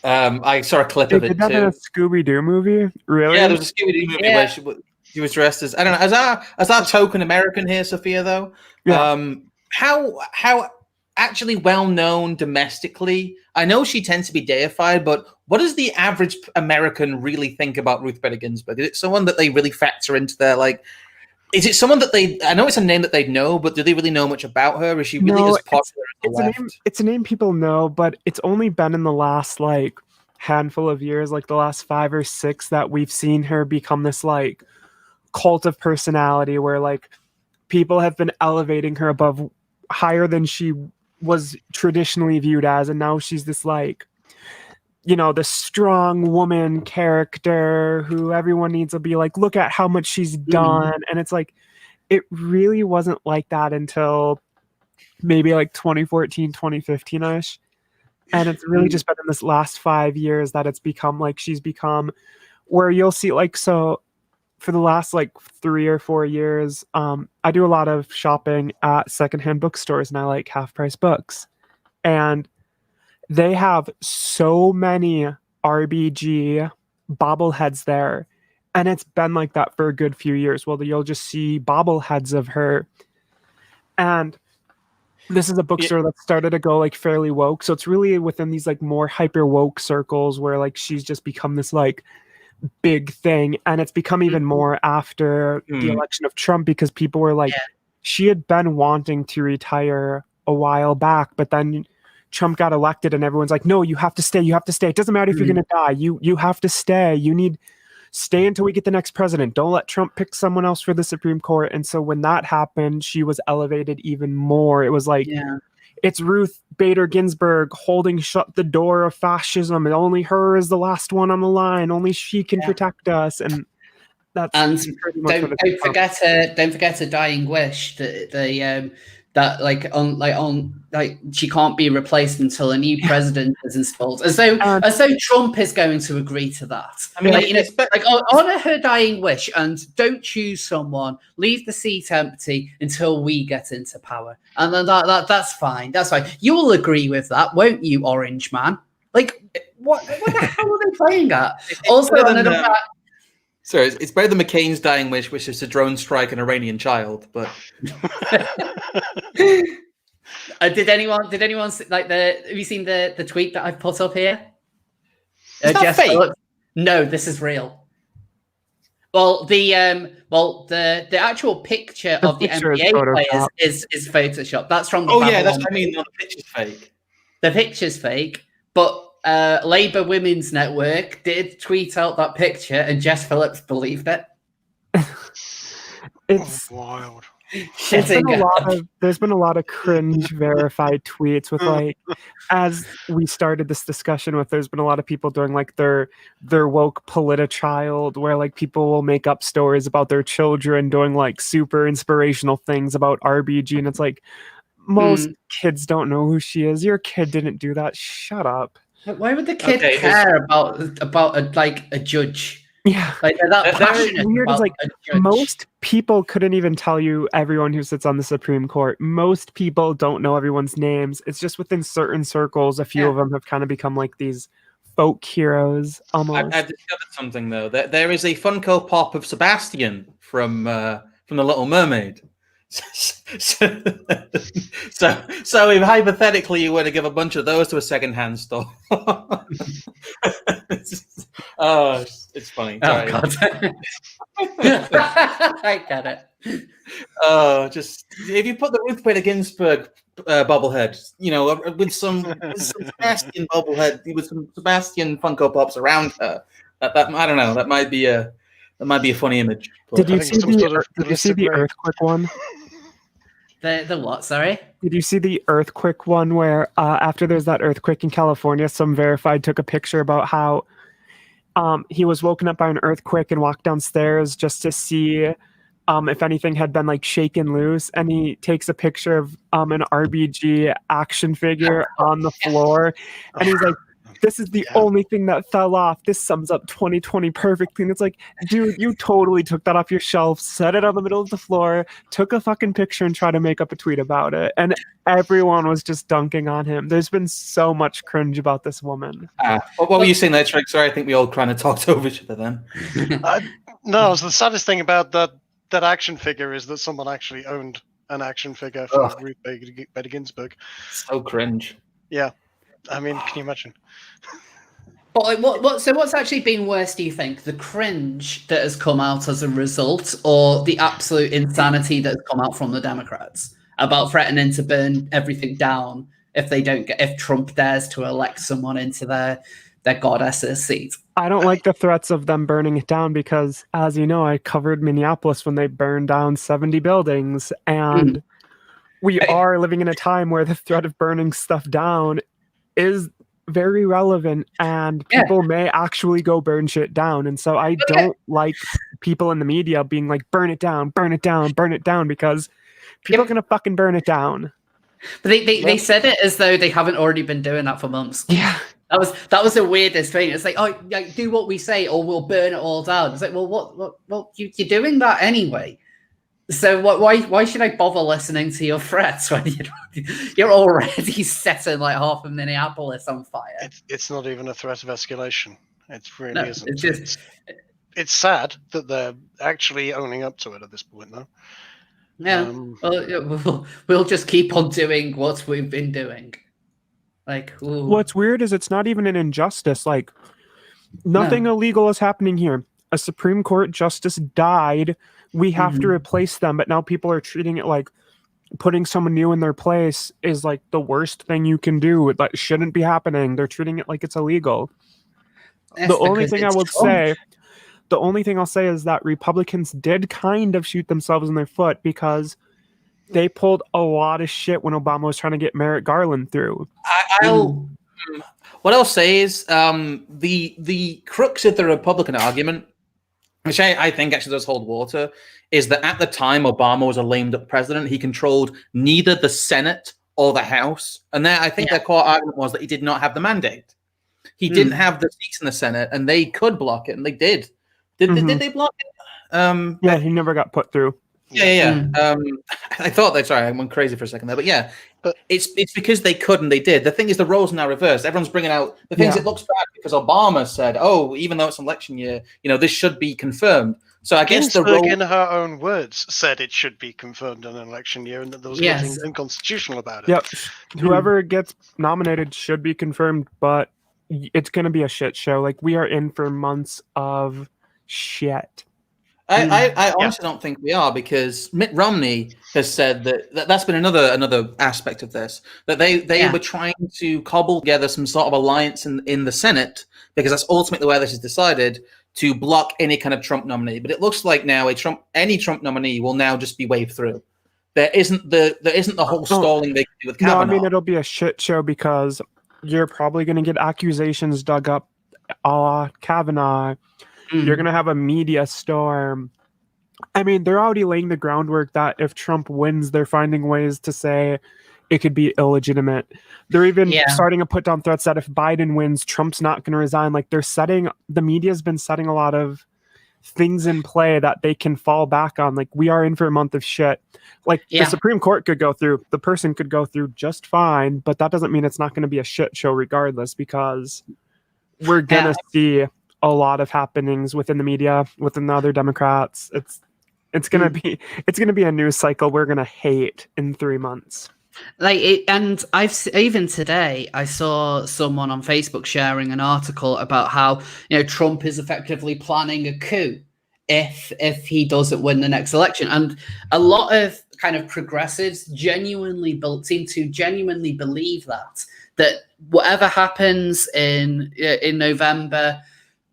I saw a clip of it too. A Scooby-Doo movie? Really? Yeah, there was a Scooby-Doo movie where she was dressed as, I don't know, as our token American here, Sophia, though. Yeah. How actually well known domestically? I know she tends to be deified, but what does the average American really think about Ruth Bader Ginsburg? Is it someone that they really factor into their, like, is it someone that I know it's a name that they know, but do they really know much about her? Is she really as popular as the left? It's a name people know, but it's only been in the last, like, handful of years, like the last 5 or 6, that we've seen her become this, like, cult of personality where, like, people have been elevating her above higher than she was traditionally viewed as, and now she's this, like, the strong woman character who everyone needs to be like, look at how much she's done. And it's like, it really wasn't like that until maybe like 2014, 2015-ish. And it's really just been in this last 5 years that it's become like, she's become where you'll see like, so for the last like 3 or 4 years, I do a lot of shopping at secondhand bookstores and I like half price books. And they have so many RBG bobbleheads there. And it's been like that for a good few years. Well, you'll just see bobbleheads of her. And this is a bookstore that started to go like fairly woke. So it's really within these like more hyper woke circles where like she's just become this like big thing. And it's become even more after the election of Trump because people were like, she had been wanting to retire a while back, but then Trump got elected and everyone's like, no, you have to stay. You have to stay. It doesn't matter if you're going to die. You have to stay. You need stay until we get the next president. Don't let Trump pick someone else for the Supreme Court. And so when that happened, she was elevated even more. It was like, it's Ruth Bader Ginsburg holding shut the door of fascism. And only her is the last one on the line. Only she can protect us. And That's and pretty much what don't forget a dying wish that she can't be replaced until a new president is installed. As though Trump is going to agree to that. I mean, honor her dying wish and don't choose someone. Leave the seat empty until we get into power, and then that's fine. That's fine. You will agree with that, won't you, Orange Man? Like, what the hell are they playing at? Also, sorry, it's better than McCain's dying wish, which is to drone strike an Iranian child. But did anyone like have you seen the tweet that I've put up here? Is that fake? No, this is real. Well, the actual picture of the NBA players is Photoshop. That's from the that's what I mean. No, the picture's fake. The picture's fake, but Labour Women's Network did tweet out that picture, and Jess Phillips believed it. It's wild. There's been a lot of cringe verified tweets with like, as we started this discussion with, there's been a lot of people doing like their woke politichild, where like people will make up stories about their children doing like super inspirational things about RBG, and it's like, most kids don't know who she is. Your kid didn't do that. Shut up. Why would the kid care about a judge? Yeah, like they're that passionate. Weird is like most people couldn't even tell you everyone who sits on the Supreme Court. Most people don't know everyone's names. It's just within certain circles, a few of them have kind of become like these folk heroes. Almost. I've discovered something though. There is a Funko Pop of Sebastian from The Little Mermaid. So if hypothetically you were to give a bunch of those to a second-hand store, it's funny. Oh God, I get it. Just if you put the Ruth Bader Ginsburg bobblehead, with some Sebastian bobblehead, with some Sebastian Funko Pops around her, that I don't know, that might be a funny image. Did you see the earthquake one? The what? Sorry? Did you see the earthquake one where after there's that earthquake in California, some verified took a picture about how he was woken up by an earthquake and walked downstairs just to see if anything had been like shaken loose, and he takes a picture of an RBG action figure on the floor, and he's like, this is the only thing that fell off. This sums up 2020 perfectly. And it's like, dude, you totally took that off your shelf, set it on the middle of the floor, took a fucking picture and tried to make up a tweet about it. And everyone was just dunking on him. There's been so much cringe about this woman. What were you saying there, Trigger? Sorry, I think we all kind of talked over each other then. No, the saddest thing about that action figure is that someone actually owned an action figure for Ruth Bader Ginsburg. So cringe. Yeah. I mean, can you imagine? But like, what's actually been worse, do you think? The cringe that has come out as a result, or the absolute insanity that has come out from the Democrats about threatening to burn everything down if Trump dares to elect someone into their goddess's seat? I don't like the threats of them burning it down because, as you know, I covered Minneapolis when they burned down 70 buildings, and we are living in a time where the threat of burning stuff down is very relevant, and people may actually go burn shit down. And so I don't like people in the media being like, burn it down, burn it down, burn it down, because people are going to fucking burn it down. But they said it as though they haven't already been doing that for months. Yeah. That was the weirdest thing. It's like, do what we say or we'll burn it all down. It's like, well, you're doing that anyway. So why should I bother listening to your threats when you're already setting like half of Minneapolis on fire? It's not even a threat of escalation. It really isn't. It's sad that they're actually owning up to it at this point, though. Yeah. We'll just keep on doing what we've been doing. Like, ooh. What's weird is it's not even an injustice. Like, nothing illegal is happening here. A Supreme Court justice died. We have to replace them, but now people are treating it like putting someone new in their place is like the worst thing you can do. That shouldn't be happening. They're treating it like it's illegal. The only thing I'll say is that Republicans did kind of shoot themselves in their foot because they pulled a lot of shit when Obama was trying to get Merrick Garland through. What I'll say is the crux of the Republican argument which I think actually does hold water, is that at the time Obama was a lame duck president. He controlled neither the Senate or the House. And I think their core argument was that he did not have the mandate. He didn't have the seats in the Senate, and they could block it, and they did. Did they block it? Yeah, he never got put through. Yeah. I thought that. Sorry, I went crazy for a second there, but yeah, it's because they could and they did. The thing is, the roles are now reversed. Everyone's bringing out the things. It looks bad because Obama said, "Oh, even though it's an election year, this should be confirmed." So I guess the role, in her own words, said it should be confirmed in an election year, and that there was nothing unconstitutional about it. Yep. Whoever gets nominated should be confirmed, but it's going to be a shit show. Like, we are in for months of shit. I honestly don't think we are, because Mitt Romney has said that's been another aspect of this, that they were trying to cobble together some sort of alliance in the Senate, because that's ultimately where this is decided, to block any kind of Trump nominee. But it looks like now any Trump nominee will now just be waved through. There isn't the whole stalling they can do with Kavanaugh. No, I mean, it'll be a shit show because you're probably going to get accusations dug up Kavanaugh. You're going to have a media storm. I mean, they're already laying the groundwork that if Trump wins, they're finding ways to say it could be illegitimate. They're even starting to put down threats that if Biden wins, Trump's not going to resign. Like, the media's been setting a lot of things in play that they can fall back on. Like, we are in for a month of shit. Like, the Supreme Court could go through, the person could go through just fine, but that doesn't mean it's not going to be a shit show regardless, because we're going to see a lot of happenings within the media, within the other Democrats. It's gonna be a news cycle we're gonna hate in 3 months. And even today I saw someone on Facebook sharing an article about how Trump is effectively planning a coup if he doesn't win the next election, and a lot of kind of progressives seem to genuinely believe that whatever happens in November.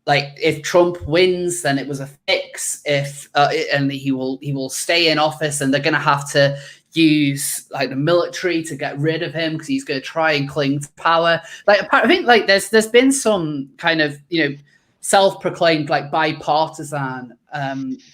Like, if Trump wins, then it was a fix. And he will stay in office, and they're going to have to use like the military to get rid of him because he's going to try and cling to power. Like, I think like there's been some kind of self-proclaimed like bipartisan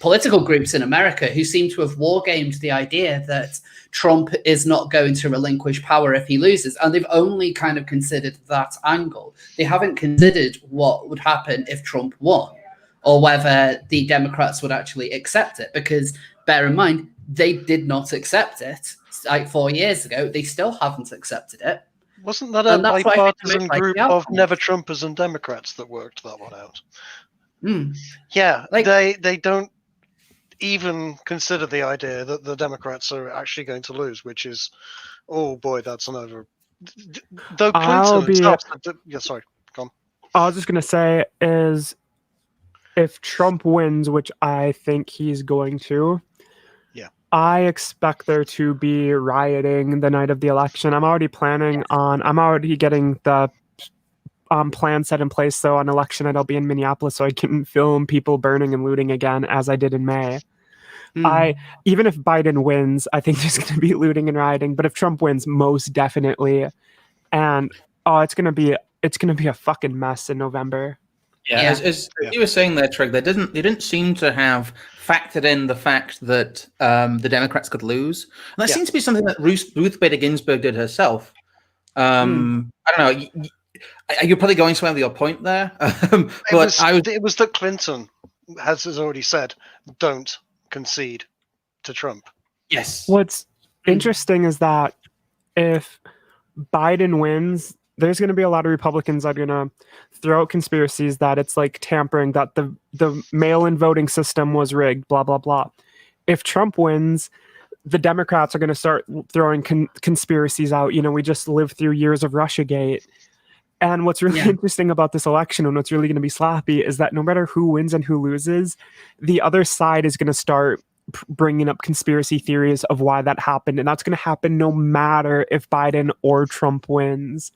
political groups in America who seem to have wargamed the idea that Trump is not going to relinquish power if he loses. And they've only kind of considered that angle. They haven't considered what would happen if Trump won, or whether the Democrats would actually accept it. Because bear in mind, they did not accept it like 4 years ago. They still haven't accepted it. Wasn't that a bipartisan group of never-Trumpers and Democrats that worked that one out? Yeah, they don't even consider the idea that the Democrats are actually going to lose, which is, oh boy, that's another. Though Clinton, sorry, go on. I was just gonna say is, if Trump wins, which I think he's going to, I expect there to be rioting the night of the election. I'm already getting the plan set in place. So on election night, I'll be in Minneapolis so I can film people burning and looting again, as I did in May. Even if Biden wins, I think there's going to be looting and rioting. But if Trump wins, most definitely. And it's going to be a fucking mess in November. Yeah, as you were saying there, Trig, they didn't seem to have factored in the fact that the Democrats could lose. And that seems to be something that Ruth Bader Ginsburg did herself. I don't know. You're probably going somewhere with your point there. It was that Clinton has already said, don't concede to Trump. Yes. What's interesting is that if Biden wins, there's going to be a lot of Republicans that are going to throw out conspiracies that it's like tampering, that the mail-in voting system was rigged, blah, blah, blah. If Trump wins, the Democrats are going to start throwing conspiracies out. We just lived through years of Russiagate. And what's really interesting about this election, and what's really going to be sloppy, is that no matter who wins and who loses, the other side is going to start bringing up conspiracy theories of why that happened. And that's going to happen no matter if Biden or Trump wins.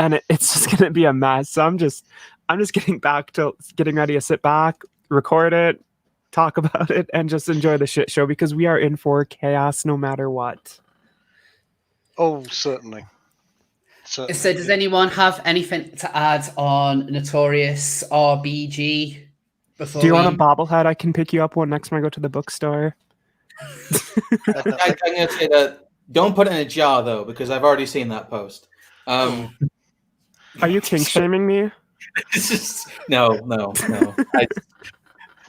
And it's just going to be a mess. So I'm just getting ready to sit back, record it, talk about it, and just enjoy the shit show, because we are in for chaos no matter what. Oh, certainly. So does anyone have anything to add on Notorious RBG? Before Do you want a bobblehead? I can pick you up one next time I go to the bookstore. I'm going to say that don't put it in a jar though, because I've already seen that post. Are you kink shaming me? It's just no.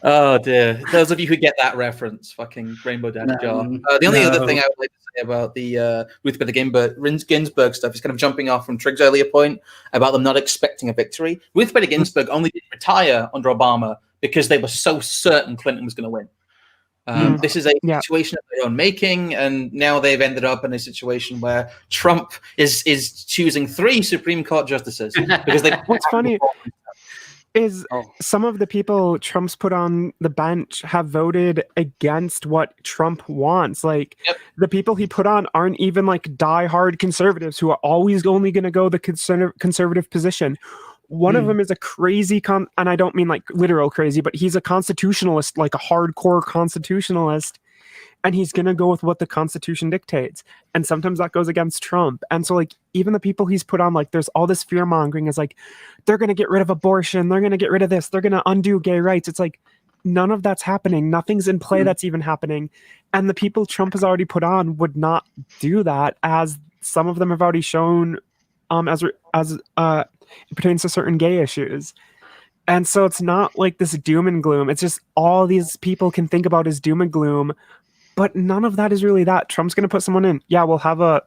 Oh dear! Those of you who get that reference, fucking Rainbow Daddy jar. The only other thing I would like to say about the Ruth Bader Ginsburg stuff is kind of jumping off from Trigg's earlier point about them not expecting a victory. Ruth Bader Ginsburg only didn't retire under Obama because they were so certain Clinton was going to win. This is a situation of their own making, and now they've ended up in a situation where Trump is choosing 3 Supreme Court justices because they. What's funny is some of the people Trump's put on the bench have voted against what Trump wants. Like the people he put on aren't even like diehard conservatives who are always only going to go the conservative position. One of them is a crazy and I don't mean like literal crazy, but he's a constitutionalist, like a hardcore constitutionalist, and he's going to go with what the Constitution dictates. And sometimes that goes against Trump. And so like even the people he's put on, like there's all this fear mongering is like, they're going to get rid of abortion. They're going to get rid of this. They're going to undo gay rights. It's like, none of that's happening. Nothing's in play that's even happening. And the people Trump has already put on would not do that, as some of them have already shown as it pertains to certain gay issues. And so it's not like this doom and gloom. It's just all these people can think about is doom and gloom, but none of that is really that. Trump's going to put someone in. Yeah, we'll have a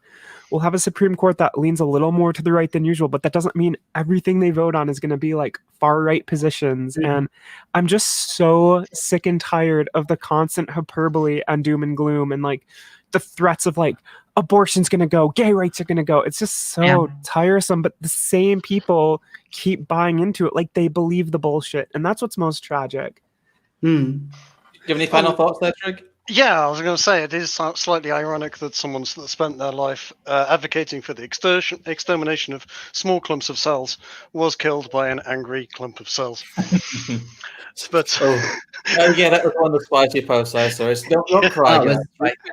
Supreme Court that leans a little more to the right than usual, but that doesn't mean everything they vote on is going to be like far right positions. And I'm just so sick and tired of the constant hyperbole and doom and gloom and like the threats of like abortion's going to go, gay rights are going to go. It's just so tiresome, but the same people keep buying into it like they believe the bullshit. And that's what's most tragic. Do you have any final thoughts there, Trig? Yeah, I was going to say it is slightly ironic that someone's spent their life advocating for the extermination of small clumps of cells was killed by an angry clump of cells. But yeah, that was one of the spicy posts I saw. Don't cry.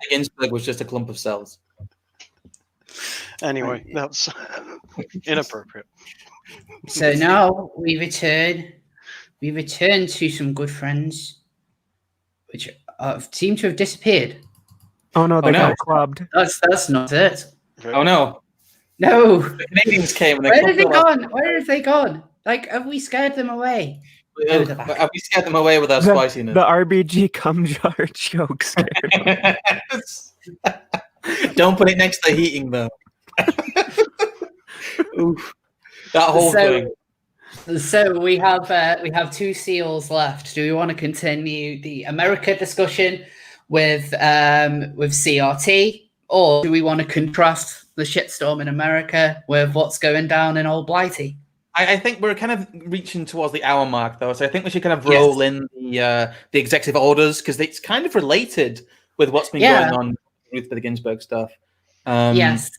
Ginsburg was just a clump of cells. Anyway, that's inappropriate. So now we return to some good friends, which seem to have disappeared. Oh no, they got clubbed. That's not it. Oh no. No. The Canadians came. And Where have they gone? Where have they gone? Like, have we scared them away? Have we scared them away with our spiciness? The RBG cum jar joke scared them. Don't put it next to the heating though. Oof. That whole thing. So we have 2 seals left. Do we want to continue the America discussion with CRT, or do we want to contrast the shitstorm in America with what's going down in Old Blighty? I think we're kind of reaching towards the hour mark, though, so I think we should kind of roll in the executive orders, because it's kind of related with what's been going on with the Ginsburg stuff. Yes.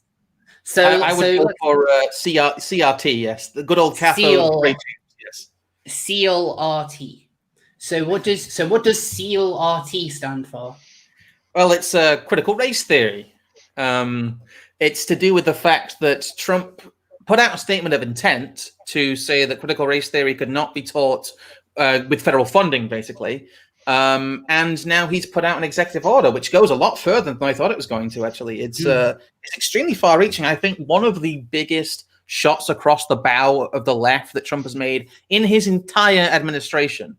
So I would go for CRT, yes, the good old cathode ray tubes, yes. CLRT. So what does CLRT stand for? Well, it's critical race theory. It's to do with the fact that Trump put out a statement of intent to say that critical race theory could not be taught with federal funding, basically. And now he's put out an executive order, which goes a lot further than I thought it was going to, actually. It's extremely far-reaching. I think one of the biggest shots across the bow of the left that Trump has made in his entire administration.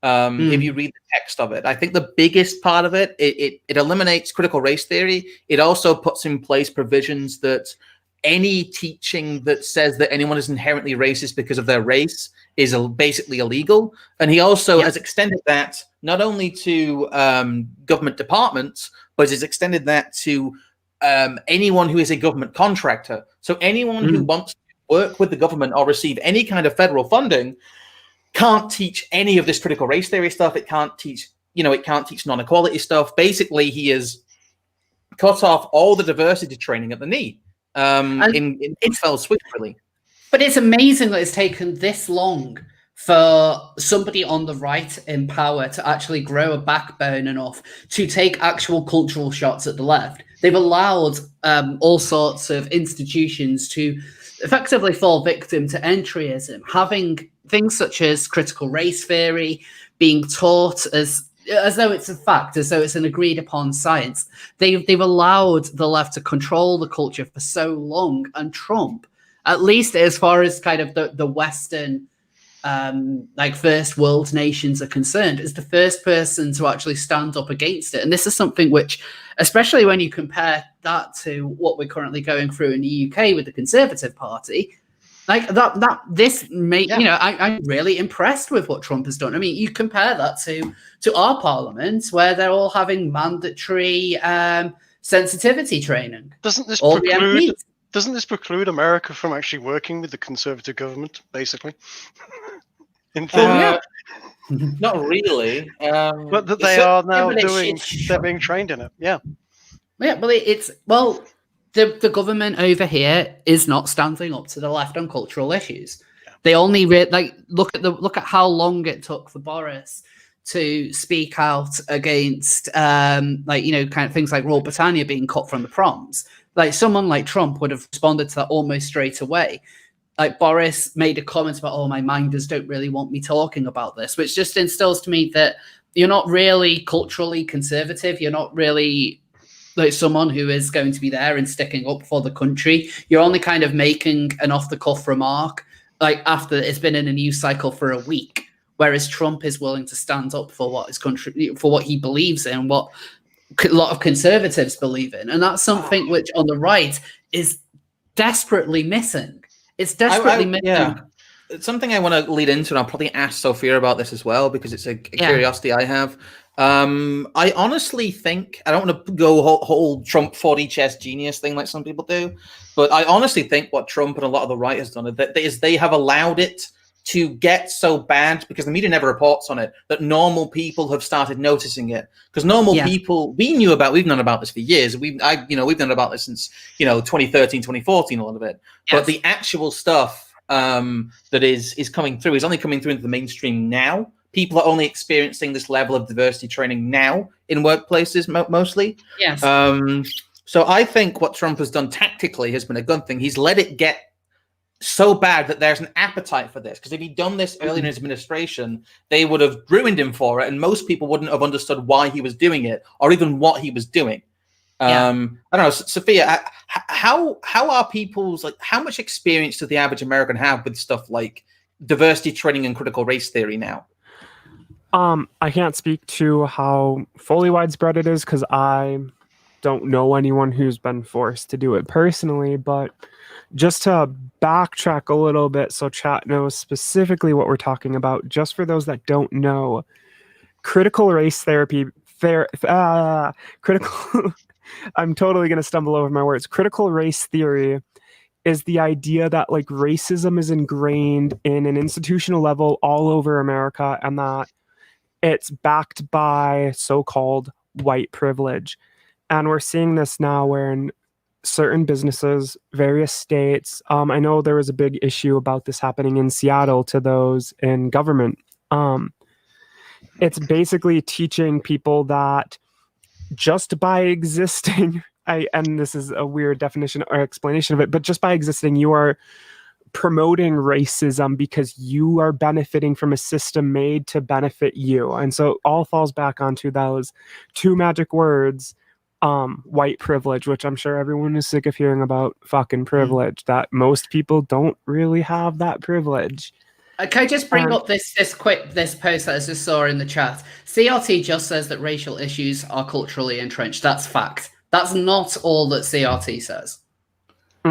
If you read the text of it, I think the biggest part of it, it eliminates critical race theory. It also puts in place provisions that any teaching that says that anyone is inherently racist because of their race is basically illegal. And he also has extended that not only to government departments, but has extended that to anyone who is a government contractor. So anyone who wants to work with the government or receive any kind of federal funding can't teach any of this critical race theory stuff. It can't teach, it can't teach non-equality stuff. Basically, he has cut off all the diversity training at the knee. It fell swift, really. But it's amazing that it's taken this long for somebody on the right in power to actually grow a backbone enough to take actual cultural shots at the left. They've allowed all sorts of institutions to effectively fall victim to entryism, having things such as critical race theory being taught as though it's a fact, as though it's an agreed upon science. They've allowed the left to control the culture for so long, and Trump, at least as far as kind of the Western like first world nations are concerned, is the first person to actually stand up against it. And this is something which, especially when you compare that to what we're currently going through in the UK with the Conservative Party, like I'm really impressed with what Trump has done. I mean, you compare that to our parliament, where they're all having mandatory sensitivity training. Doesn't this preclude America from actually working with the Conservative government, basically? Not really. But that they are now they're being trained in it. Yeah. Yeah, but the government over here is not standing up to the left on cultural issues. Yeah. They only look at how long it took for Boris to speak out against kind of things like Rule Britannia being cut from the proms. Like someone like Trump would have responded to that almost straight away. Like Boris made a comment about, oh, my minders don't really want me talking about this, which just instills to me that you're not really culturally conservative. You're not really like someone who is going to be there and sticking up for the country. You're only kind of making an off-the-cuff remark like after it's been in a news cycle for a week, whereas Trump is willing to stand up for what his country, for what he believes in, what a lot of conservatives believe in. And that's something which on the right is desperately missing. It's desperately missing. Yeah. It's something I want to lead into, and I'll probably ask Sophia about this as well, because it's a curiosity I have. I honestly think, I don't want to go whole Trump 40 chess genius thing like some people do, but I honestly think what Trump and a lot of the right has done is they have allowed it to get so bad, because the media never reports on it, that normal people have started noticing it. Because normal people, we've known about this for years. We've known about this since 2013, 2014, a lot of it. Yes. But the actual stuff that is coming through is only coming through into the mainstream now. People are only experiencing this level of diversity training now in workplaces, mostly. Yes. So I think what Trump has done tactically has been a good thing. He's let it get so bad that there's an appetite for this. Because if he'd done this early in his administration, they would have ruined him for it, and most people wouldn't have understood why he was doing it or even what he was doing. I don't know, Sophia, how are people's, like, how much experience does the average American have with stuff like diversity training and critical race theory now? I can't speak to how fully widespread it is, because I don't know anyone who's been forced to do it personally, but just to backtrack a little bit so chat knows specifically what we're talking about, just for those that don't know, critical race therapy, critical, I'm totally going to stumble over my words. Critical race theory is the idea that like racism is ingrained in an institutional level all over America, and that it's backed by so-called white privilege. And we're seeing this now where in certain businesses, various states, I know there was a big issue about this happening in Seattle to those in government. It's basically teaching people that just by existing, and this is a weird definition or explanation of it, but just by existing, you are promoting racism because you are benefiting from a system made to benefit you. And so it all falls back onto those two magic words, white privilege, which I'm sure everyone is sick of hearing about fucking privilege, that most people don't really have that privilege. Can I just bring up this post that I just saw in the chat? CRT just says that racial issues are culturally entrenched. That's fact. That's not all that CRT says.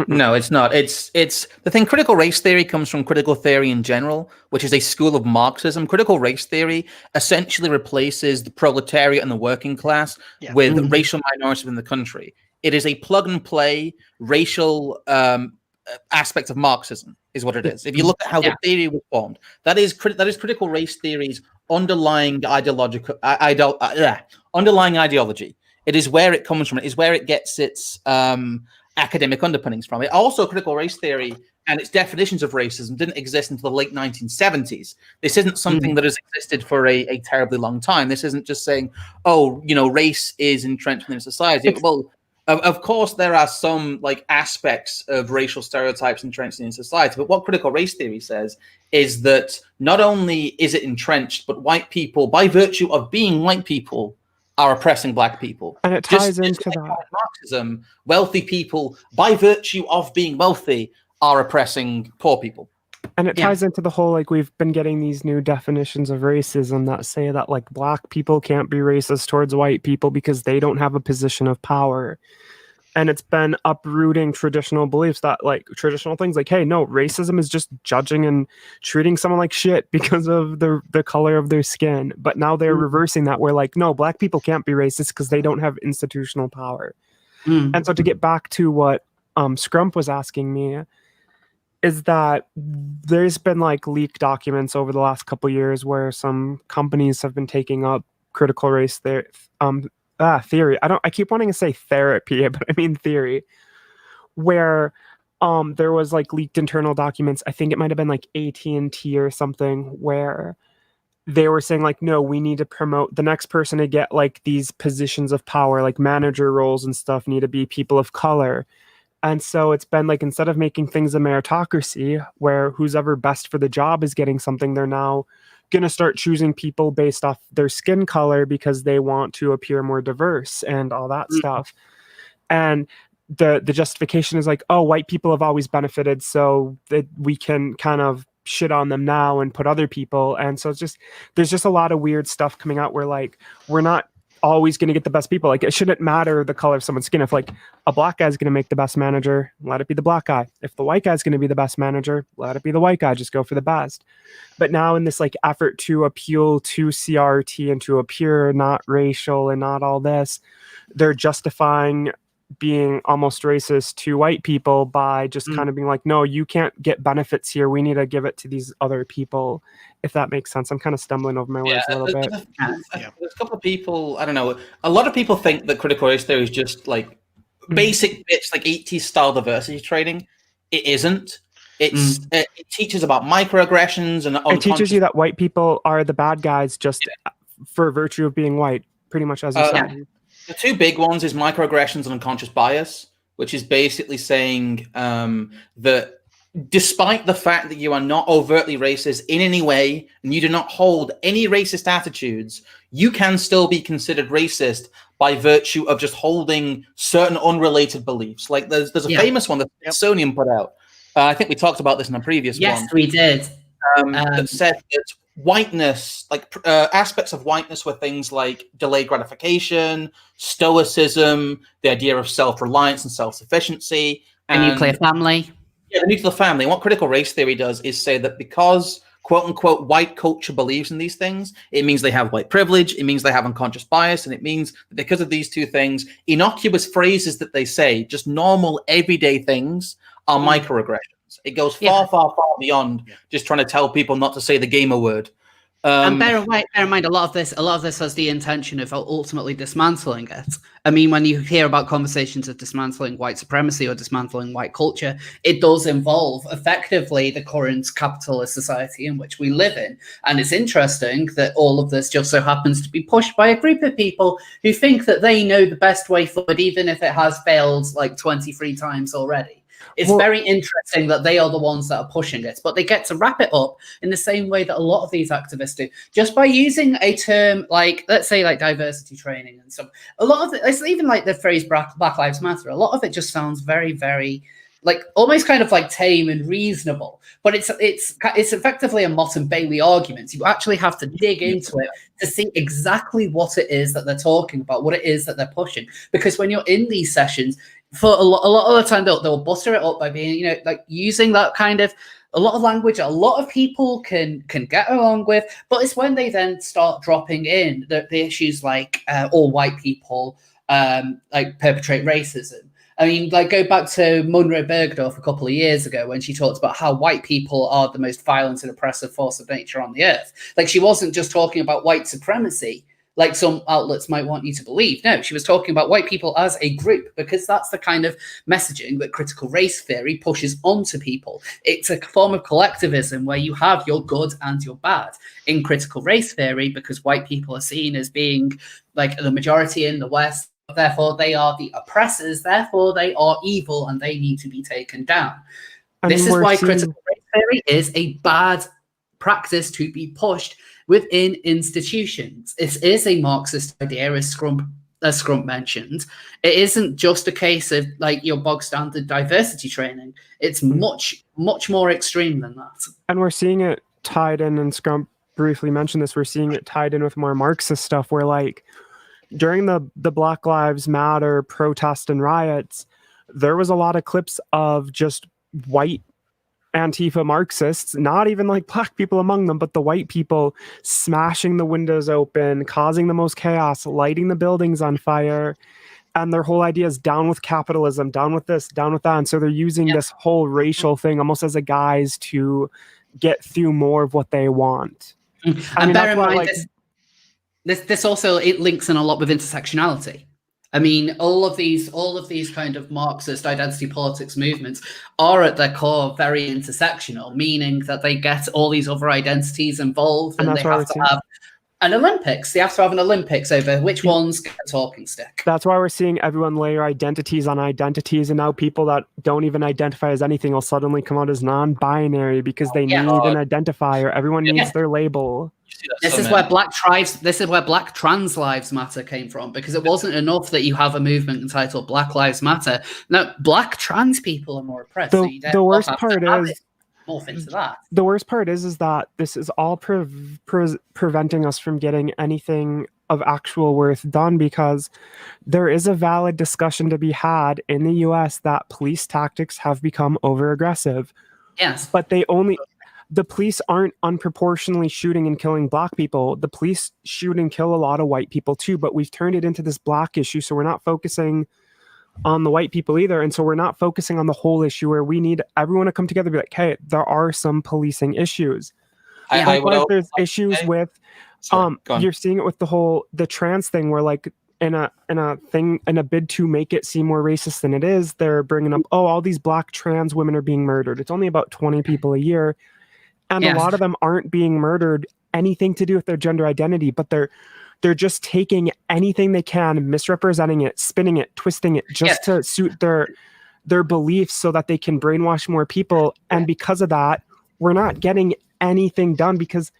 No, it's not. It's the thing. Critical race theory comes from critical theory in general, which is a school of Marxism. Critical race theory essentially replaces the proletariat and the working class with racial minorities within the country. It is a plug and play racial aspect of Marxism, is what it is. If you look at how the theory was formed, that is critical race theory's underlying ideology. It is where it comes from. It is where it gets its academic underpinnings from. It also, critical race theory and its definitions of racism didn't exist until the late 1970s. This isn't something that has existed for a terribly long time. This isn't just saying, race is entrenched in society. Well, Of course, there are some like aspects of racial stereotypes entrenched in society, but what critical race theory says is that not only is it entrenched, but white people, by virtue of being white people, are oppressing black people. And it ties into like that. Marxism, wealthy people, by virtue of being wealthy, are oppressing poor people. And it ties into the whole, like, we've been getting these new definitions of racism that say that, like, black people can't be racist towards white people because they don't have a position of power. And it's been uprooting traditional beliefs that, like, traditional things like, hey, no, racism is just judging and treating someone like shit because of the color of their skin. But now they're reversing that. Where, like, no, black people can't be racist because they don't have institutional power. And so to get back to what Scrump was asking me, is that there's been like leaked documents over the last couple of years where some companies have been taking up critical race theory. I keep wanting to say therapy, but I mean theory, where there was like leaked internal documents. I think it might have been like AT&T or something, where they were saying like, no, we need to promote the next person to get like these positions of power, like manager roles and stuff, need to be people of color. And so it's been like, instead of making things a meritocracy where who's ever best for the job is getting something, they're now going to start choosing people based off their skin color because they want to appear more diverse and all that stuff. And the justification is like, oh, white people have always benefited, so that we can kind of shit on them now and put other people. And so it's just, there's just a lot of weird stuff coming out where like, we're not always going to get the best people. Like, it shouldn't matter the color of someone's skin. If like a black guy's going to make the best manager, let it be the black guy. If the white guy's going to be the best manager, let it be the white guy. Just go for the best. But now in this like effort to appeal to CRT and to appear not racial and not all this, they're justifying being almost racist to white people by just kind of being like, no, you can't get benefits here. We need to give it to these other people, if that makes sense. I'm kind of stumbling over my words a little bit. There's a couple of people, I don't know, a lot of people think that critical race theory is just like basic bits like 80s style diversity training. It isn't. It teaches about microaggressions and it teaches you that white people are the bad guys just for virtue of being white, pretty much, as you said. The two big ones is microaggressions and unconscious bias, which is basically saying that despite the fact that you are not overtly racist in any way and you do not hold any racist attitudes, you can still be considered racist by virtue of just holding certain unrelated beliefs. Like there's a famous one that Smithsonian put out. I think we talked about this in a previous one. Yes, we did. That said that whiteness, like aspects of whiteness were things like delayed gratification, stoicism, the idea of self-reliance and self-sufficiency. And nuclear family. Yeah, the nuclear family. And what critical race theory does is say that because, quote unquote, white culture believes in these things, it means they have white privilege, it means they have unconscious bias, and it means that because of these two things, innocuous phrases that they say, just normal everyday things, are microaggressions. It goes far, far, far beyond just trying to tell people not to say the gamer word. And bear in mind, a lot of this has the intention of ultimately dismantling it. I mean, when you hear about conversations of dismantling white supremacy or dismantling white culture, it does involve effectively the current capitalist society in which we live in. And it's interesting that all of this just so happens to be pushed by a group of people who think that they know the best way forward, even if it has failed like 23 times already. It's very interesting that they are the ones that are pushing it, but they get to wrap it up in the same way that a lot of these activists do, just by using a term like, let's say, like diversity training and stuff. A lot of it, it's even like the phrase Black Lives Matter. A lot of it just sounds very, very like almost kind of like tame and reasonable, but it's effectively a Mott and Bailey argument. You actually have to dig into it to see exactly what it is that they're talking about, what it is that they're pushing. Because when you're in these sessions, for a lot of the time, they'll butter it up by being, like using that kind of a lot of language a lot of people can get along with. But it's when they then start dropping in the issues like all white people like perpetrate racism. I mean, like go back to Munro Bergdorf a couple of years ago when she talked about how white people are the most violent and oppressive force of nature on the earth. Like she wasn't just talking about white supremacy, like some outlets might want you to believe. No, she was talking about white people as a group, because that's the kind of messaging that critical race theory pushes onto people. It's a form of collectivism where you have your good and your bad in critical race theory, because white people are seen as being like the majority in the West, therefore they are the oppressors, therefore they are evil and they need to be taken down. This is why critical race theory is a bad practice to be pushed within institutions. It is a Marxist idea, as Scrump mentioned. It isn't just a case of like your bog standard diversity training. It's much, much more extreme than that. And we're seeing it tied in, and Scrump briefly mentioned this, we're seeing it tied in with more Marxist stuff where like during the Black Lives Matter protest and riots, there was a lot of clips of just white Antifa Marxists, not even like black people among them, but the white people smashing the windows open, causing the most chaos, lighting the buildings on fire. And their whole idea is down with capitalism, down with this, down with that. And so they're using this whole racial thing almost as a guise to get through more of what they want. And bear in mind, this also, it links in a lot with intersectionality. I mean, all of these kind of Marxist identity politics movements are at their core very intersectional, meaning that they get all these other identities involved, and they have to have an Olympics. They have to have an Olympics over which one's get a talking stick. That's why we're seeing everyone layer identities on identities, and now people that don't even identify as anything will suddenly come out as non-binary because they need an identifier. Everyone needs their label. This is where Black trans lives matter came from, because it wasn't enough that you have a movement entitled Black Lives Matter. No, Black trans people are more oppressed. The worst part is morph into that. The worst part is that this is all preventing us from getting anything of actual worth done, because there is a valid discussion to be had in the US that police tactics have become over aggressive. Yes. But the police aren't unproportionally shooting and killing black people. The police shoot and kill a lot of white people too, but we've turned it into this black issue. So we're not focusing on the white people either. And so we're not focusing on the whole issue, where we need everyone to come together and be like, hey, there are some policing issues. There's issues with, you're seeing it with the trans thing, where like in a bid to make it seem more racist than it is, they're bringing up, all these black trans women are being murdered. It's only about 20 people a year. And a lot of them aren't being murdered anything to do with their gender identity, but they're just taking anything they can, misrepresenting it, spinning it, twisting it, just to suit their beliefs so that they can brainwash more people. And because of that, we're not getting anything done, because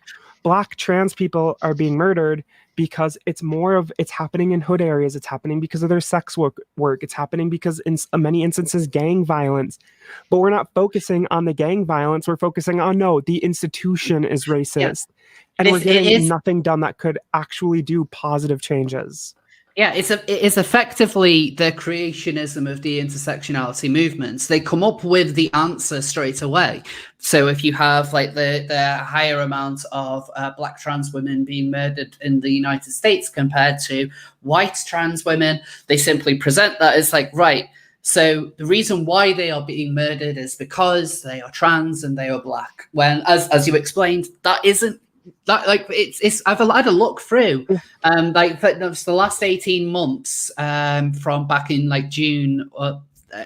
black trans people are being murdered because it's happening in hood areas. It's happening because of their sex work. It's happening because in many instances, gang violence. But we're not focusing on the gang violence. We're focusing on, the institution is racist. And we're getting nothing done that could actually do positive changes. Yeah, it is effectively the creationism of the intersectionality movements. They come up with the answer straight away. So if you have like the higher amount of black trans women being murdered in the United States compared to white trans women, they simply present that as like, right, so the reason why they are being murdered is because they are trans and they are black. When, as you explained, that isn't. That like it's I've had a look through like the last 18 months from back in like June.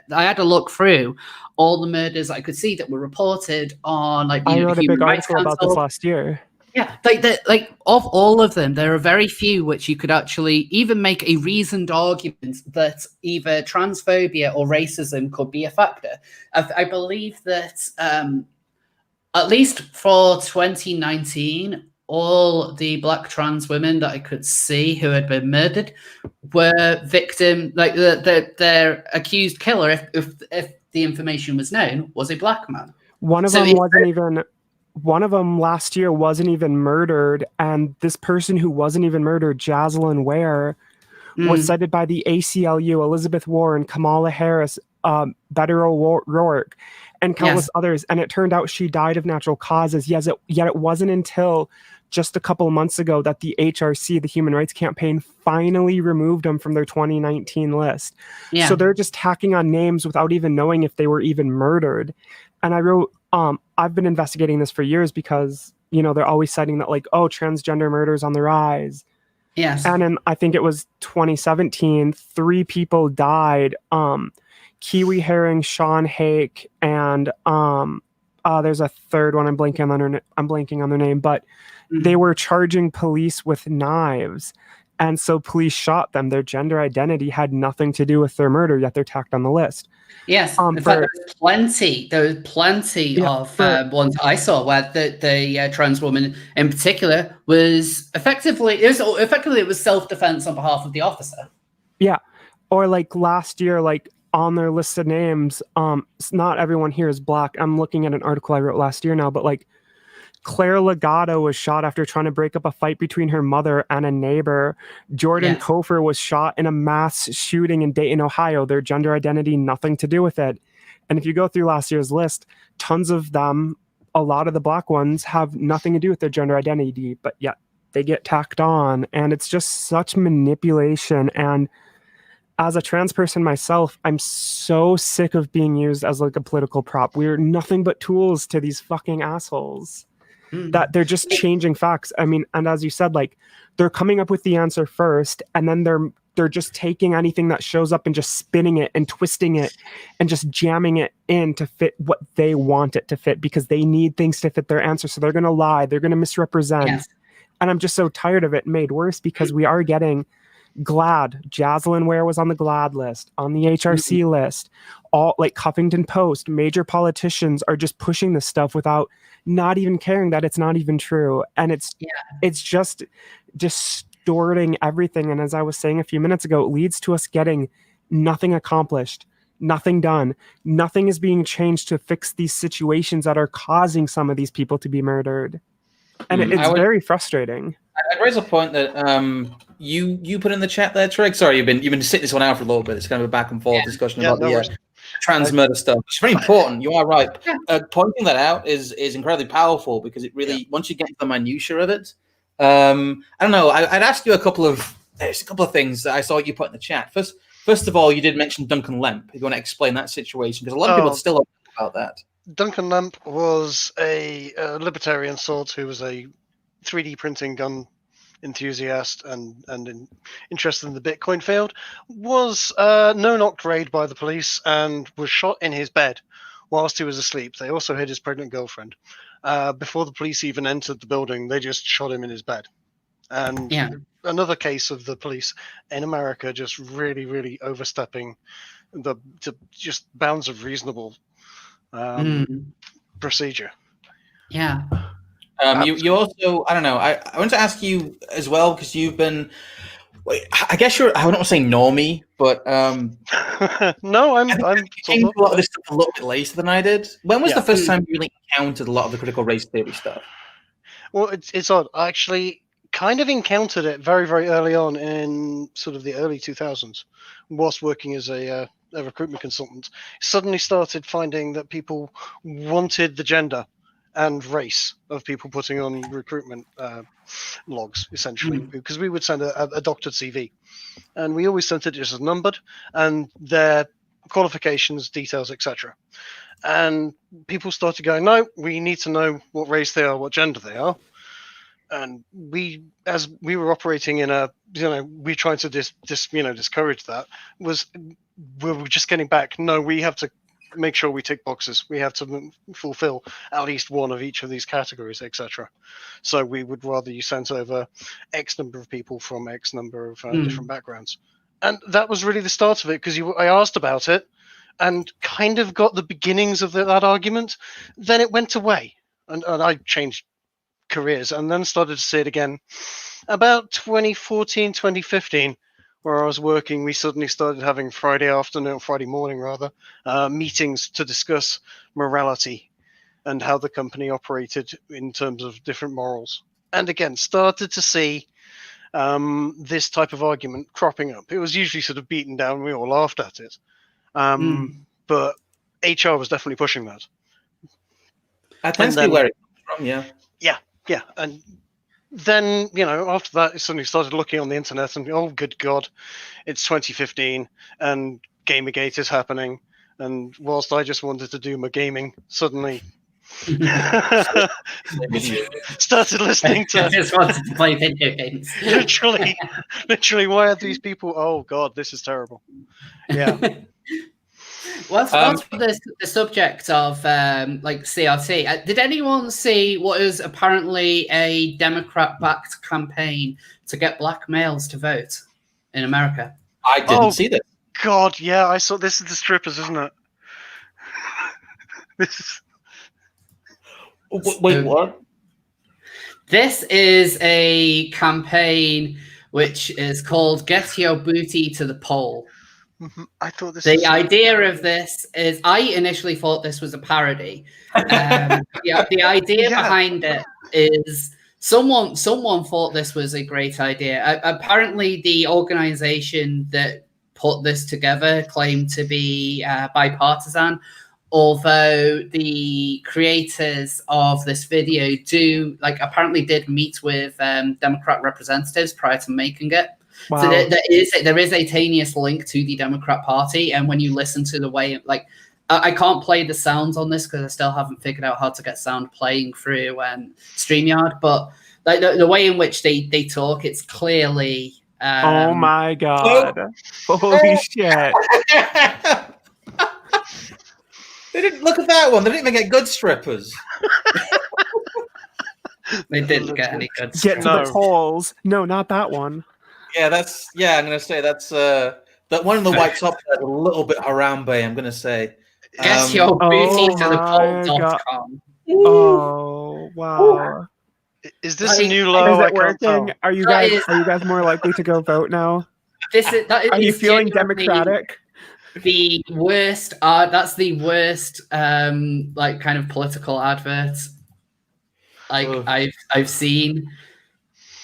I had a look through all the murders I could see that were reported on like I wrote a big article about this last year. Yeah, like of all of them, there are very few which you could actually even make a reasoned argument that either transphobia or racism could be a factor. I believe that at least for 2019, all the black trans women that I could see who had been murdered were victim, like their accused killer, if the information was known, was a black man. One of them last year wasn't even murdered, and this person who wasn't even murdered, Jaslyn Ware, was cited by the ACLU, Elizabeth Warren, Kamala Harris, Beto O'Rourke, and countless others. And it turned out she died of natural causes. Yet it wasn't until just a couple of months ago that the HRC, the Human Rights Campaign, finally removed them from their 2019 list. Yeah. So they're just tacking on names without even knowing if they were even murdered. And I wrote, I've been investigating this for years because, they're always citing that like, transgender murders on the rise. Yes. And in, I think it was 2017, 3 people died. Kiwi Herring, Sean Hake, and there's a third one. I'm blanking on their name, but they were charging police with knives. And so police shot them. Their gender identity had nothing to do with their murder, yet they're tacked on the list. Yes, in fact, there was plenty of ones I saw where the trans woman in particular was effectively it was self-defense on behalf of the officer. Yeah, or like last year, like on their list of names, not everyone here is black. I'm looking at an article I wrote last year now, but like Claire Legato was shot after trying to break up a fight between her mother and a neighbor. Jordan Kofer was shot in a mass shooting in Dayton, Ohio. Their gender identity, nothing to do with it. And if you go through last year's list, tons of them, a lot of the black ones have nothing to do with their gender identity, but yet they get tacked on. And it's just such manipulation. And as a trans person myself, I'm so sick of being used as like a political prop. We're nothing but tools to these fucking assholes. That they're just changing facts. I mean, and as you said, like they're coming up with the answer first, and then they're just taking anything that shows up and just spinning it and twisting it and just jamming it in to fit what they want it to fit, because they need things to fit their answer. So they're going to lie, they're going to misrepresent. Yes. And I'm just so tired of it, made worse because we are getting GLAAD. Jaslyn Ware was on the GLAAD list, on the HRC list. All like Huffington Post, major politicians are just pushing this stuff without not even caring that it's not even true. And it's just distorting everything. And as I was saying a few minutes ago, it leads to us getting nothing accomplished, nothing done. Nothing is being changed to fix these situations that are causing some of these people to be murdered. And it's very frustrating. I'd raise a point that you put in the chat there, Trig. Sorry, you've been sitting this one out for a little bit. It's kind of a back and forth discussion about the trans murder stuff. It's very important. You are right. Pointing that out is incredibly powerful because it really, once you get to the minutiae of it, I don't know. I'd ask you a couple of things that I saw you put in the chat. First of all, you did mention Duncan Lemp. If you want to explain that situation, because a lot of people still don't know about that. Duncan Lemp was a libertarian sort who was a 3D printing gun enthusiast and interested in the Bitcoin field, was no-knocked raided by the police and was shot in his bed whilst he was asleep. They also hid his pregnant girlfriend. Before the police even entered the building, they just shot him in his bed. And another case of the police in America just really, really overstepping the just bounds of reasonable procedure. Yeah. You also, I don't know, I want to ask you as well, because you've been, I guess you're, I wouldn't want to say normie, but no, I'm came to a lot of this stuff a little bit later than I did. When was the first time you really encountered a lot of the critical race theory stuff? Well, it's odd. I actually kind of encountered it very, very early on in sort of the early 2000s, whilst working as a recruitment consultant. Suddenly started finding that people wanted the gender and race of people putting on recruitment logs, essentially, because we would send a doctored CV, and we always sent it just as numbered and their qualifications, details, etc. And people started going, no, we need to know what race they are, what gender they are. And we, as we were operating in a, we tried to discourage that, we were just getting back, no, we have to make sure we tick boxes. We have to fulfill at least one of each of these categories, etc. So we would rather you sent over X number of people from X number of different backgrounds. And that was really the start of it, because I asked about it and kind of got the beginnings of that argument. Then it went away, and I changed careers and then started to see it again. About 2014, 2015, where I was working, we suddenly started having Friday morning meetings to discuss morality and how the company operated in terms of different morals. And again, started to see this type of argument cropping up. It was usually sort of beaten down. We all laughed at it. But HR was definitely pushing that. That tends to be where it comes from, Yeah. And then, after that, I suddenly started looking on the internet and, oh, good God, it's 2015 and Gamergate is happening. And whilst I just wanted to do my gaming, suddenly started listening to... I just wanted to play video games. literally, why are these people... Oh, God, this is terrible. Yeah. What's the subject of like CRT? Did anyone see what is apparently a Democrat-backed campaign to get black males to vote in America? I didn't see this. God, yeah, I saw. This is the strippers, isn't it? This is... Wait, what? This is a campaign which is called "Get Your Booty to the Poll." I thought this. The idea of this is, I initially thought this was a parody. The idea behind it is someone thought this was a great idea. Apparently, the organization that put this together claimed to be bipartisan, although the creators of this video apparently did meet with Democrat representatives prior to making it. Wow. So there is a tenuous link to the Democrat Party, and when you listen to the way, like, I can't play the sounds on this because I still haven't figured out how to get sound playing through StreamYard, but like the way in which they talk, it's clearly. Oh my god! Holy shit! They didn't look at that one. They didn't even get good strippers. They didn't get any good. Get to the polls. No, not that one. Yeah, I'm gonna say that's that one in the white top there, a little bit Harambe, I'm gonna say. Get your booty to the poll.com. Oh wow. Is this a new low? Is it working? Are you guys more likely to go vote now? Are you feeling democratic? The worst that's the worst like kind of political advert I've seen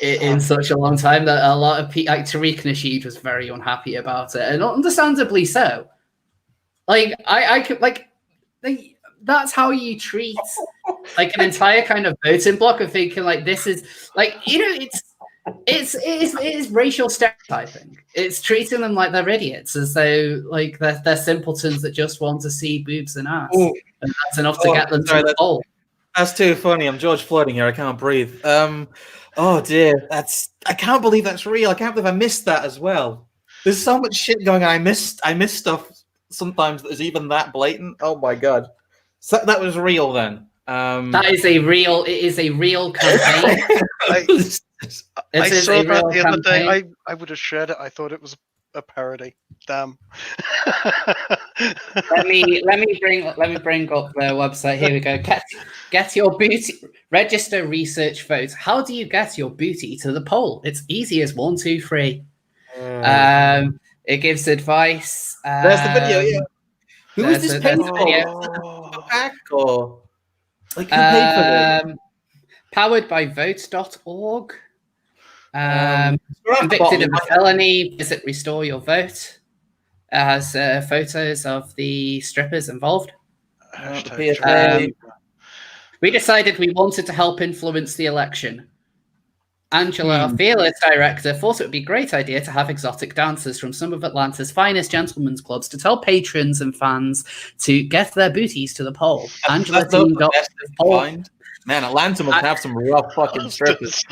in such a long time, that a lot of people, like Tariq Nasheed, was very unhappy about it, and understandably so. Like I could that's how you treat like an entire kind of voting block of thinking like this is like, you know, it is racial stereotyping. It's treating them like they're idiots, as though like they're simpletons that just want to see boobs and ass, and that's enough to get them to the poll. That's too funny. I'm George flooding here. I can't breathe. Oh dear, I can't believe that's real. I can't believe I missed that as well. There's so much shit going on. I missed stuff sometimes that is even that blatant. Oh my god, so that was real then. It is a real campaign. I saw that the other day. I would have shared it. I thought it was a parody. Damn. let me bring up the website. Here we go. Get your booty. Register, research, vote. How do you get your booty to the poll? It's easy as 1, 2, 3. It gives advice. There's the video. Yeah. Who is this paid for? Pack or like who paid for this? Powered by vote.org. Convicted of a felony, visit Restore Your Vote. It has photos of the strippers involved. We decided we wanted to help influence the election. Angela, our fearless director, thought it would be a great idea to have exotic dancers from some of Atlanta's finest gentlemen's clubs to tell patrons and fans to get their booties to the poll. Angela teamed up with poll. Man, Atlanta must have some rough fucking strippers.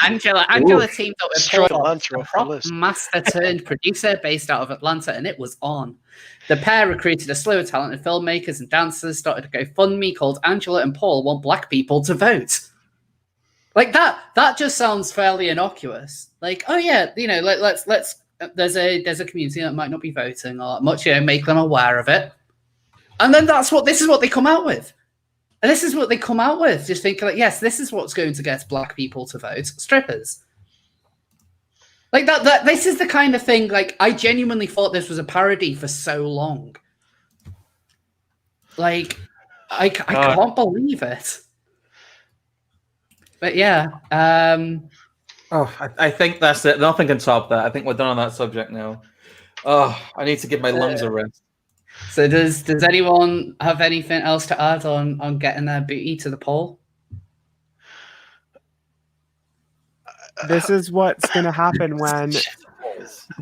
Angela teamed up with Paul, a prop master turned producer based out of Atlanta, and it was on. The pair recruited a slew of talented filmmakers and dancers, started a GoFundMe called Angela and Paul Want Black People to Vote. Like that just sounds fairly innocuous. Like, oh yeah, you know, let's there's a community that might not be voting all that much, you know, make them aware of it. And then this is what they come out with. And this is what they come out with. Just thinking like, yes, this is what's going to get black people to vote. Strippers. Like that this is the kind of thing, like, I genuinely thought this was a parody for so long. Like, I can't believe it. But yeah. I think that's it. Nothing can top that. I think we're done on that subject now. Oh, I need to give my lungs a rest. So does anyone have anything else to add on getting their booty to the poll? This is what's going to happen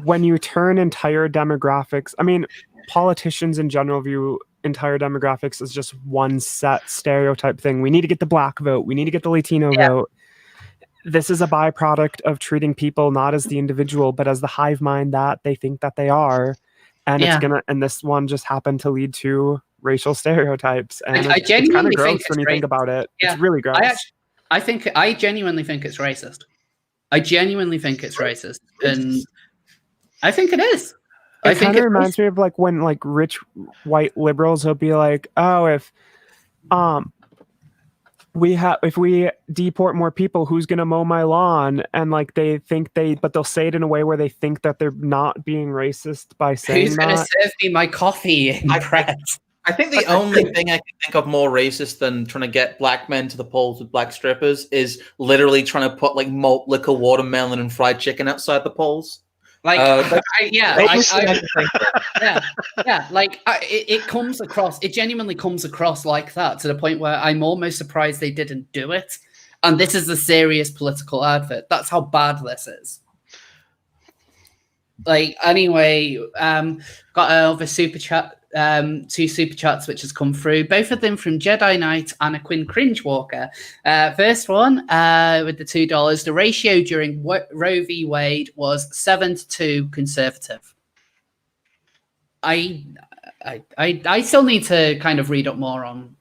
when you turn entire demographics. I mean, politicians in general view entire demographics as just one set stereotype thing. We need to get the black vote. We need to get the Latino vote. This is a byproduct of treating people not as the individual, but as the hive mind that they think that they are. and and this one just happened to lead to racial stereotypes, and I it's kind of genuinely gross think when you it's think about it. Yeah. It's really gross. I genuinely think it's racist. I genuinely think it's racist, and I think it is. It kind of reminds me of like when like rich white liberals will be like, "Oh, if we deport more people, who's gonna mow my lawn?" And like but they'll say it in a way where they think that they're not being racist by saying who's gonna serve me my coffee in bread? I think the only thing I can think of more racist than trying to get black men to the polls with black strippers is literally trying to put like malt liquor, watermelon, and fried chicken outside the polls. Like, it comes across. It genuinely comes across like that, to the point where I'm almost surprised they didn't do it. And this is a serious political advert. That's how bad this is. Like, anyway, got over super chat. 2 super chats which has come through, both of them from Jedi Knight and a Quinn Cringewalker. First one with the $2. The ratio during Roe v. Wade was 7-2 conservative. I still need to kind of read up more on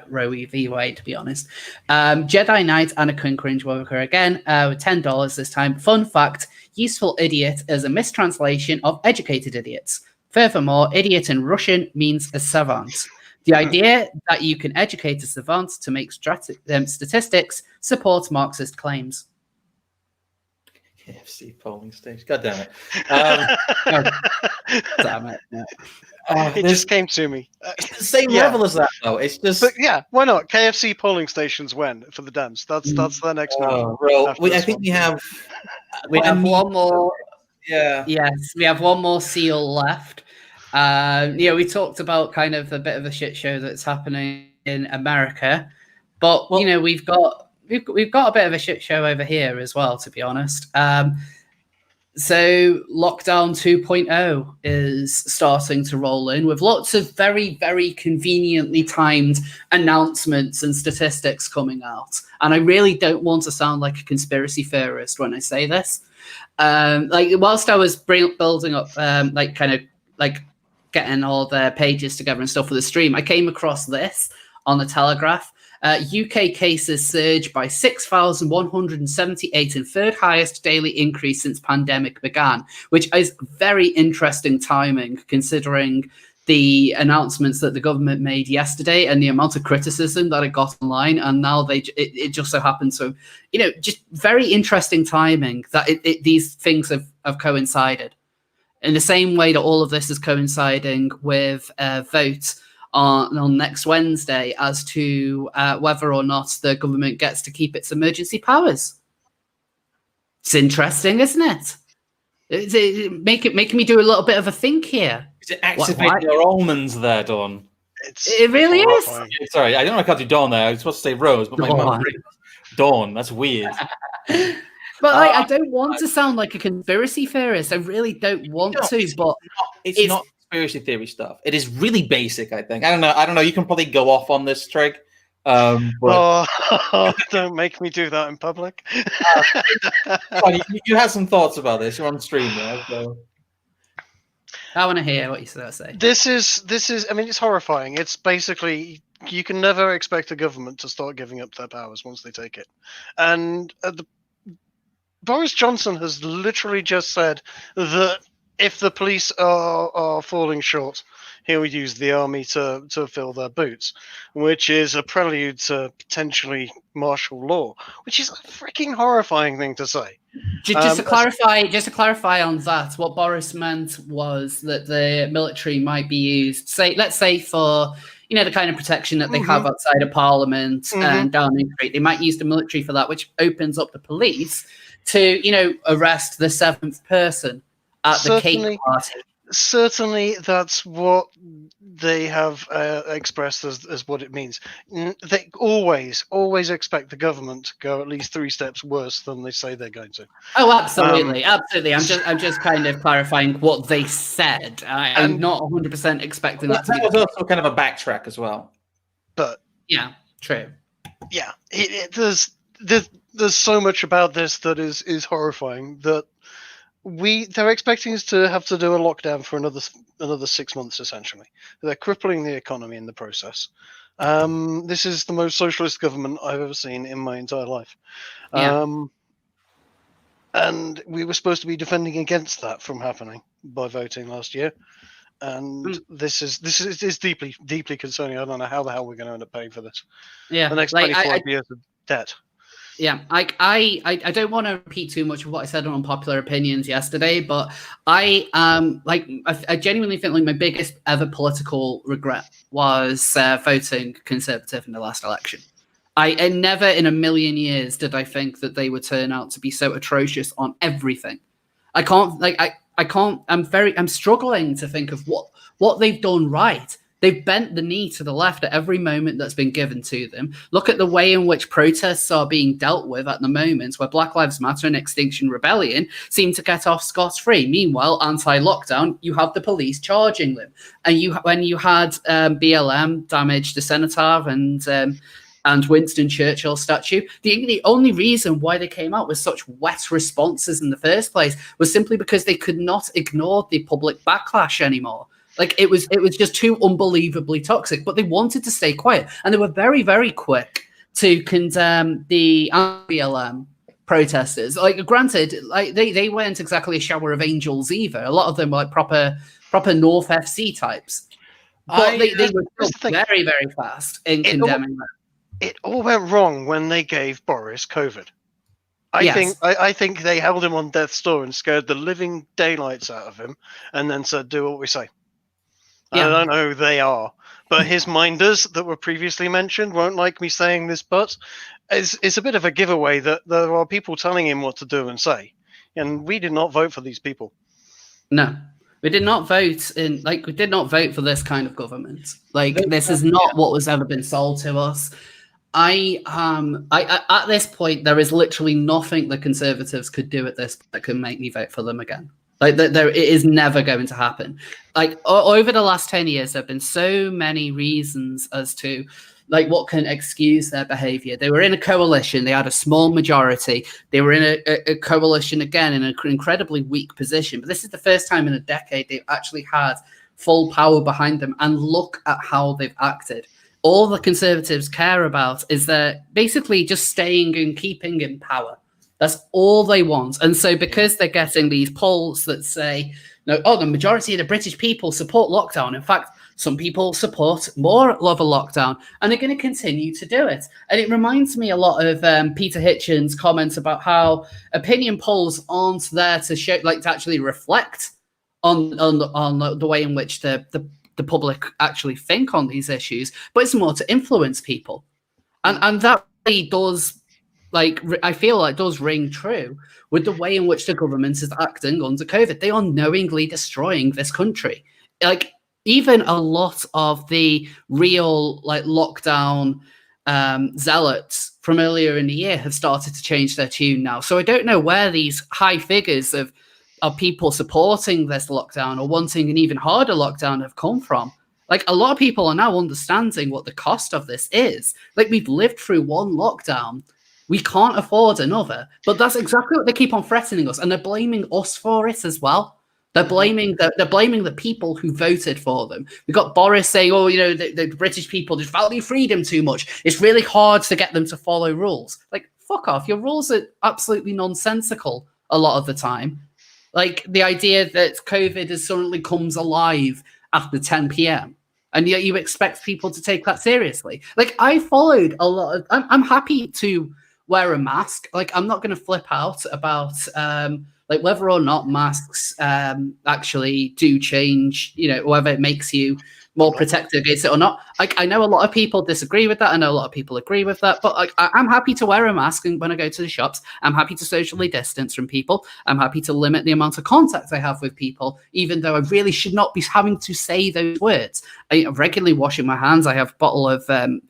Roe v. Wade, to be honest. Jedi Knight and a Quinn Cringewalker again with $10 this time. Fun fact: useful idiot is a mistranslation of educated idiots. Furthermore, idiot in Russian means a savant. The idea that you can educate a savant to make statistics supports Marxist claims. KFC polling station. God damn it. Damn it. Yeah. It just came to me. It's the same level as that, though. It's just... But yeah, why not? KFC polling stations when for the Dems? That's the next one. I think we have one more. Yeah. Yes, we have one more seal left. We talked about kind of a bit of a shit show that's happening in America, but we've got a bit of a shit show over here as well, to be honest. So lockdown 2.0 is starting to roll in with lots of very, very conveniently timed announcements and statistics coming out. And I really don't want to sound like a conspiracy theorist when I say this. Whilst I was building up, getting all the pages together and stuff for the stream, I came across this on the Telegraph. UK cases surge by 6,178 in third highest daily increase since pandemic began, which is very interesting timing considering the announcements that the government made yesterday and the amount of criticism that it got online. And now it just so happens. So, just very interesting timing that these things have coincided in the same way that all of this is coinciding with a vote on next Wednesday as to whether or not the government gets to keep its emergency powers. It's interesting, isn't it? It's making me do a little bit of a think here. Is it activating your almonds there, Dawn? It really is. Sorry, I don't know I called you Dawn there. I was supposed to say Rose, but my mum Dawn. That's weird. But I don't want to sound like a conspiracy theorist. I really don't want to. But it's not conspiracy theory stuff. It is really basic, I think. I don't know. You can probably go off on this, Trig. Don't make me do that in public. You have some thoughts about this. You're on stream now, so. I want to hear what you say. This is. I mean, it's horrifying. It's basically you can never expect a government to start giving up their powers once they take it, and Boris Johnson has literally just said that if the police are falling short, he will use the army to fill their boots, which is a prelude to potentially martial law, which is a freaking horrifying thing to say. Just to clarify on that, what Boris meant was that the military might be used, let's say for the kind of protection that they have outside of Parliament and Downing Street. They might use the military for that, which opens up the police to arrest the 7th person at the cake party. Certainly, that's what they have expressed as what it means. They always expect the government to go at least 3 steps worse than they say they're going to. Oh, absolutely, absolutely. I'm just kind of clarifying what they said. I'm not 100% expecting that to be. That was also kind of a backtrack as well. But yeah, true. Yeah, there's so much about this that is horrifying that they're expecting us to have to do a lockdown for another 6 months, essentially. They're crippling the economy in the process. This is the most socialist government I've ever seen in my entire life. Yeah. And we were supposed to be defending against that from happening by voting last year. And this is deeply, deeply concerning. I don't know how the hell we're going to end up paying for this. Yeah. The next 25 years of debt. Yeah, I don't want to repeat too much of what I said on Unpopular Opinions yesterday, but I genuinely think like my biggest ever political regret was voting Conservative in the last election. I never in a million years did I think that they would turn out to be so atrocious on everything. I'm struggling to think of what they've done right. They've bent the knee to the left at every moment that's been given to them. Look at the way in which protests are being dealt with at the moment, where Black Lives Matter and Extinction Rebellion seem to get off scot-free. Meanwhile, anti-lockdown, you have the police charging them. And when you had BLM damage the cenotaph and Winston Churchill statue, the only reason why they came out with such wet responses in the first place was simply because they could not ignore the public backlash anymore. Like it was just too unbelievably toxic, but they wanted to stay quiet. And they were very, very quick to condemn the BLM protesters. Like granted, like they weren't exactly a shower of angels either. A lot of them were like proper North FC types. But they were still very, very fast in condemning that. It all went wrong when they gave Boris COVID. I think they held him on death's door and scared the living daylights out of him and then said, do what we say. Yeah. I don't know who they are, but his minders that were previously mentioned won't like me saying this, but it's a bit of a giveaway that there are people telling him what to do and say. And we did not vote for these people. No, we did not vote we did not vote for this kind of government. Like this is not what was ever been sold to us. I at this point, there is literally nothing the Conservatives could do at this that can make me vote for them again. Like it is never going to happen. Like over the last 10 years, there have been so many reasons as to like what can excuse their behavior. They were in a coalition. They had a small majority. They were in a coalition again in an incredibly weak position. But this is the first time in a decade they've actually had full power behind them. And look at how they've acted. All the Conservatives care about is they're basically just staying and keeping in power. That's all they want. And so because they're getting these polls that say, no, the majority of the British people support lockdown. In fact, some people support more of a lockdown, and they're going to continue to do it. And it reminds me a lot of Peter Hitchens' comments about how opinion polls aren't there to show, like, to actually reflect on the way in which the public actually think on these issues, but it's more to influence people. And that really does, like, I feel like does ring true with the way in which the government is acting under COVID. They are knowingly destroying this country. Like, even a lot of the real, like, lockdown zealots from earlier in the year have started to change their tune now. So I don't know where these high figures of people supporting this lockdown or wanting an even harder lockdown have come from. Like, a lot of people are now understanding what the cost of this is. Like, we've lived through one lockdown. We can't afford another. But that's exactly what they keep on threatening us. And they're blaming us for it as well. They're blaming the people who voted for them. We got Boris saying, the British people just value freedom too much. It's really hard to get them to follow rules. Like, fuck off. Your rules are absolutely nonsensical a lot of the time. Like, the idea that COVID suddenly comes alive after 10 p.m. and yet you expect people to take that seriously. Like, I followed a lot of... I'm happy to wear a mask. Like, I'm not going to flip out about... like whether or not masks actually do change, whether it makes you more protective against it or not. I know a lot of people disagree with that. I know a lot of people agree with that. But I'm happy to wear a mask when I go to the shops. I'm happy to socially distance from people. I'm happy to limit the amount of contact I have with people, even though I really should not be having to say those words. I'm regularly washing my hands. I have a bottle of hand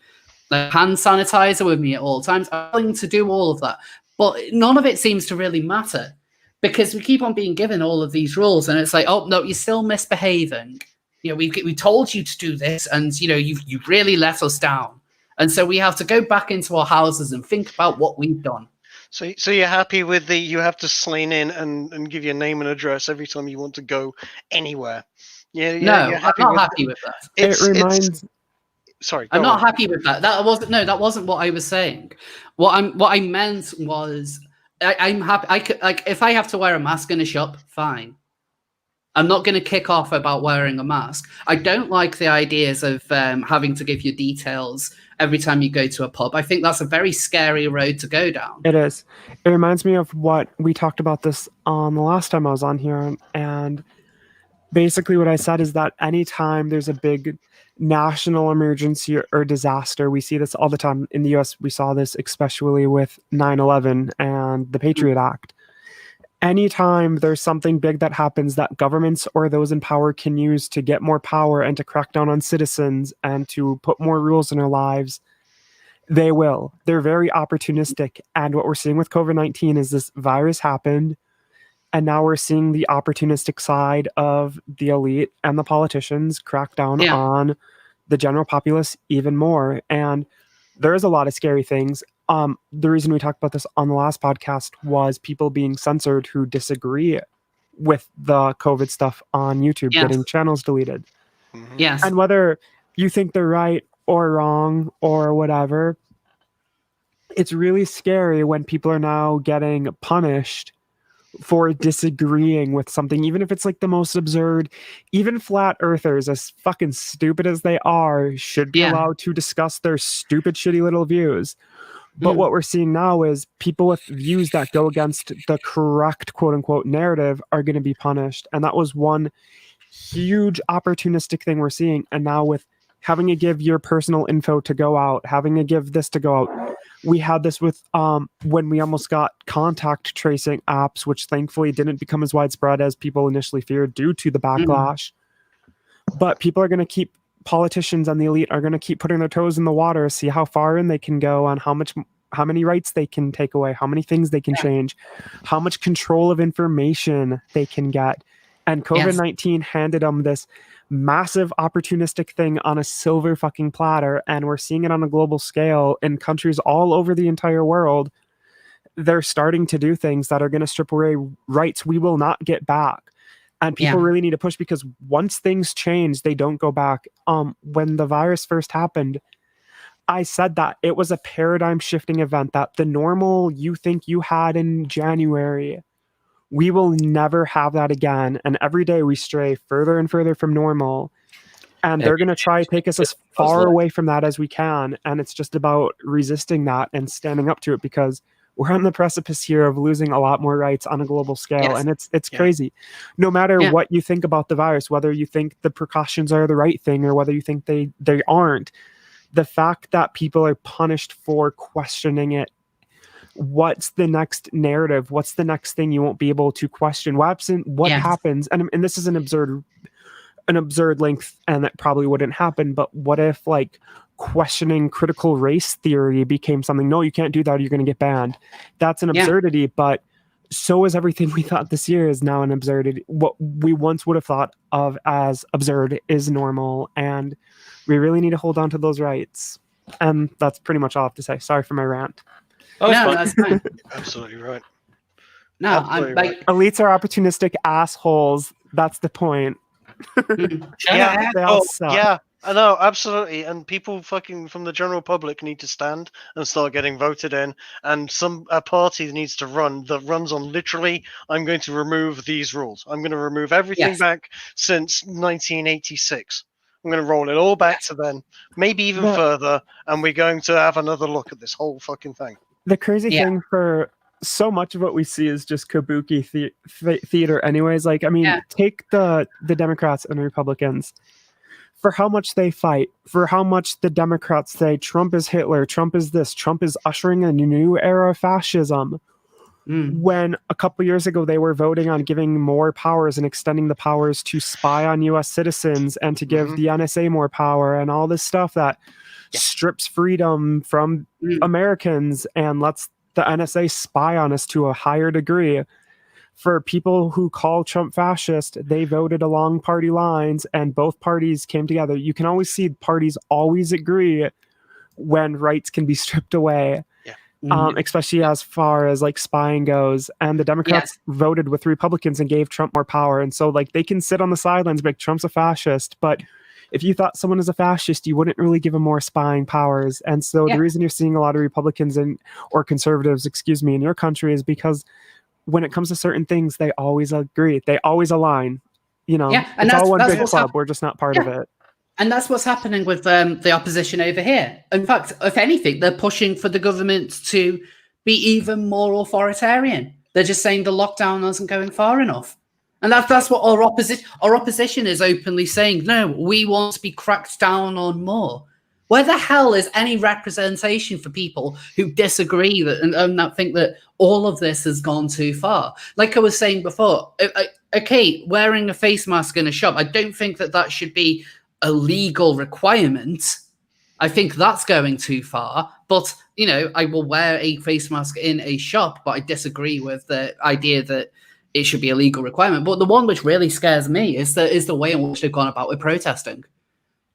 sanitizer with me at all times. I'm willing to do all of that. But none of it seems to really matter. Because we keep on being given all of these rules, and it's like, oh no, you're still misbehaving. We told you to do this, and you've really let us down, and so we have to go back into our houses and think about what we've done. So you're happy with you have to sign in and give your name and address every time you want to go anywhere? Yeah, No, you're I'm not happy with that. It reminds. Sorry, I'm go not on. happy with that. That wasn't what I was saying. What I meant was I'm happy. I could, like, if I have to wear a mask in a shop, fine. I'm not going to kick off about wearing a mask. I don't like the ideas of having to give your details every time you go to a pub. I think that's a very scary road to go down. It is. It reminds me of what we talked about this on the last time I was on here. And basically what I said is that anytime there's a big national emergency or disaster, we see this all the time in the US. We saw this especially with 9/11 and the Patriot Act. Anytime there's something big that happens that governments or those in power can use to get more power and to crack down on citizens and to put more rules in their lives, they will. They're very opportunistic. And what we're seeing with COVID-19 is this virus happened, and now we're seeing the opportunistic side of the elite and the politicians crack down on the general populace even more. And there is a lot of scary things. The reason we talked about this on the last podcast was people being censored who disagree with the COVID stuff on YouTube, getting channels deleted. Mm-hmm. Yes. And whether you think they're right or wrong or whatever, it's really scary when people are now getting punished for disagreeing with something, even if it's like the most absurd. Even flat earthers, as fucking stupid as they are, should be allowed to discuss their stupid, shitty little views. But what we're seeing now is people with views that go against the correct quote unquote narrative are going to be punished. And that was one huge opportunistic thing we're seeing. And now with having to give your personal info to go out, having to give this to go out. We had this with when we almost got contact tracing apps, which thankfully didn't become as widespread as people initially feared due to the backlash. But people are going to keep, politicians and the elite are going to keep putting their toes in the water, see how far in they can go on how many rights they can take away, how many things they can change, how much control of information they can get. And COVID-19 handed them this massive opportunistic thing on a silver fucking platter, and we're seeing it on a global scale in countries all over the entire world. They're starting to do things that are going to strip away rights we will not get back. And people really need to push, because once things change, they don't go back. When the virus first happened, I said that it was a paradigm shifting event, that the normal you think you had in January, we will never have that again. And every day we stray further and further from normal. And they're going to try to take us as far away from that as we can. And it's just about resisting that and standing up to it, because we're on the precipice here of losing a lot more rights on a global scale. And it's crazy. No matter what you think about the virus, whether you think the precautions are the right thing or whether you think they aren't, the fact that people are punished for questioning it, what's the next narrative? What's the next thing you won't be able to question? What happens? And this is an absurd length, and that probably wouldn't happen. But what if, like, questioning critical race theory became something? No, you can't do that, or you're going to get banned. That's an absurdity, but so is everything we thought this year is now an absurdity. What we once would have thought of as absurd is normal, and we really need to hold on to those rights. And that's pretty much all I have to say. Sorry for my rant. No, that's fine. Absolutely right. No, Absolutely I'm like, elites are opportunistic assholes. That's the point. Yeah, I know, absolutely. And people fucking from the general public need to stand and start getting voted in. And a party needs to run that runs on literally, I'm going to remove these rules. I'm going to remove everything back since 1986. I'm going to roll it all back to then, maybe even further. And we're going to have another look at this whole fucking thing. The crazy thing for so much of what we see is just kabuki theater anyways. Like, I mean, take the Democrats and Republicans. For how much they fight, for how much the Democrats say Trump is Hitler, Trump is this, Trump is ushering a new era of fascism. When a couple years ago they were voting on giving more powers and extending the powers to spy on US citizens and to give the NSA more power and all this stuff that strips freedom from Americans and lets the NSA spy on us to a higher degree. For people who call Trump fascist, they voted along party lines and both parties came together. You can always see parties always agree when rights can be stripped away. especially as far as like spying goes. And the Democrats voted with Republicans and gave Trump more power. And so like they can sit on the sidelines, like Trump's a fascist, but if you thought someone is a fascist, you wouldn't really give them more spying powers. And so the reason you're seeing a lot of Republicans or conservatives, in your country is because when it comes to certain things, they always agree. They always align. And it's all one big club. We're just not part of it. And that's what's happening with the opposition over here. In fact, if anything, they're pushing for the government to be even more authoritarian. They're just saying the lockdown isn't going far enough. And that's what our opposition is openly saying. No, we want to be cracked down on more. Where the hell is any representation for people who disagree and think that all of this has gone too far? Like I was saying before, okay, wearing a face mask in a shop, I don't think that should be a legal requirement. I think that's going too far. But, I will wear a face mask in a shop, but I disagree with the idea that it should be a legal requirement. But the one which really scares me is the way in which they've gone about with protesting.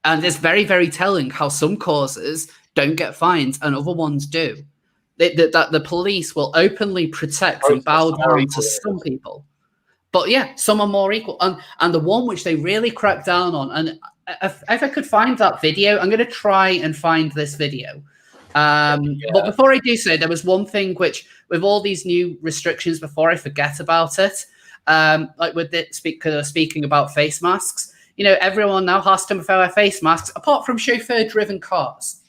And it's very, very telling how some causes don't get fines and other ones do. That the police will openly protect and bow down to some people. But some are more equal. And the one which they really crack down on, and if I could find that video, I'm going to try and find this video. But before I do so, there was one thing which, with all these new restrictions, before I forget about it, like with speaking about face masks, everyone now has to wear face masks, apart from chauffeur-driven cars.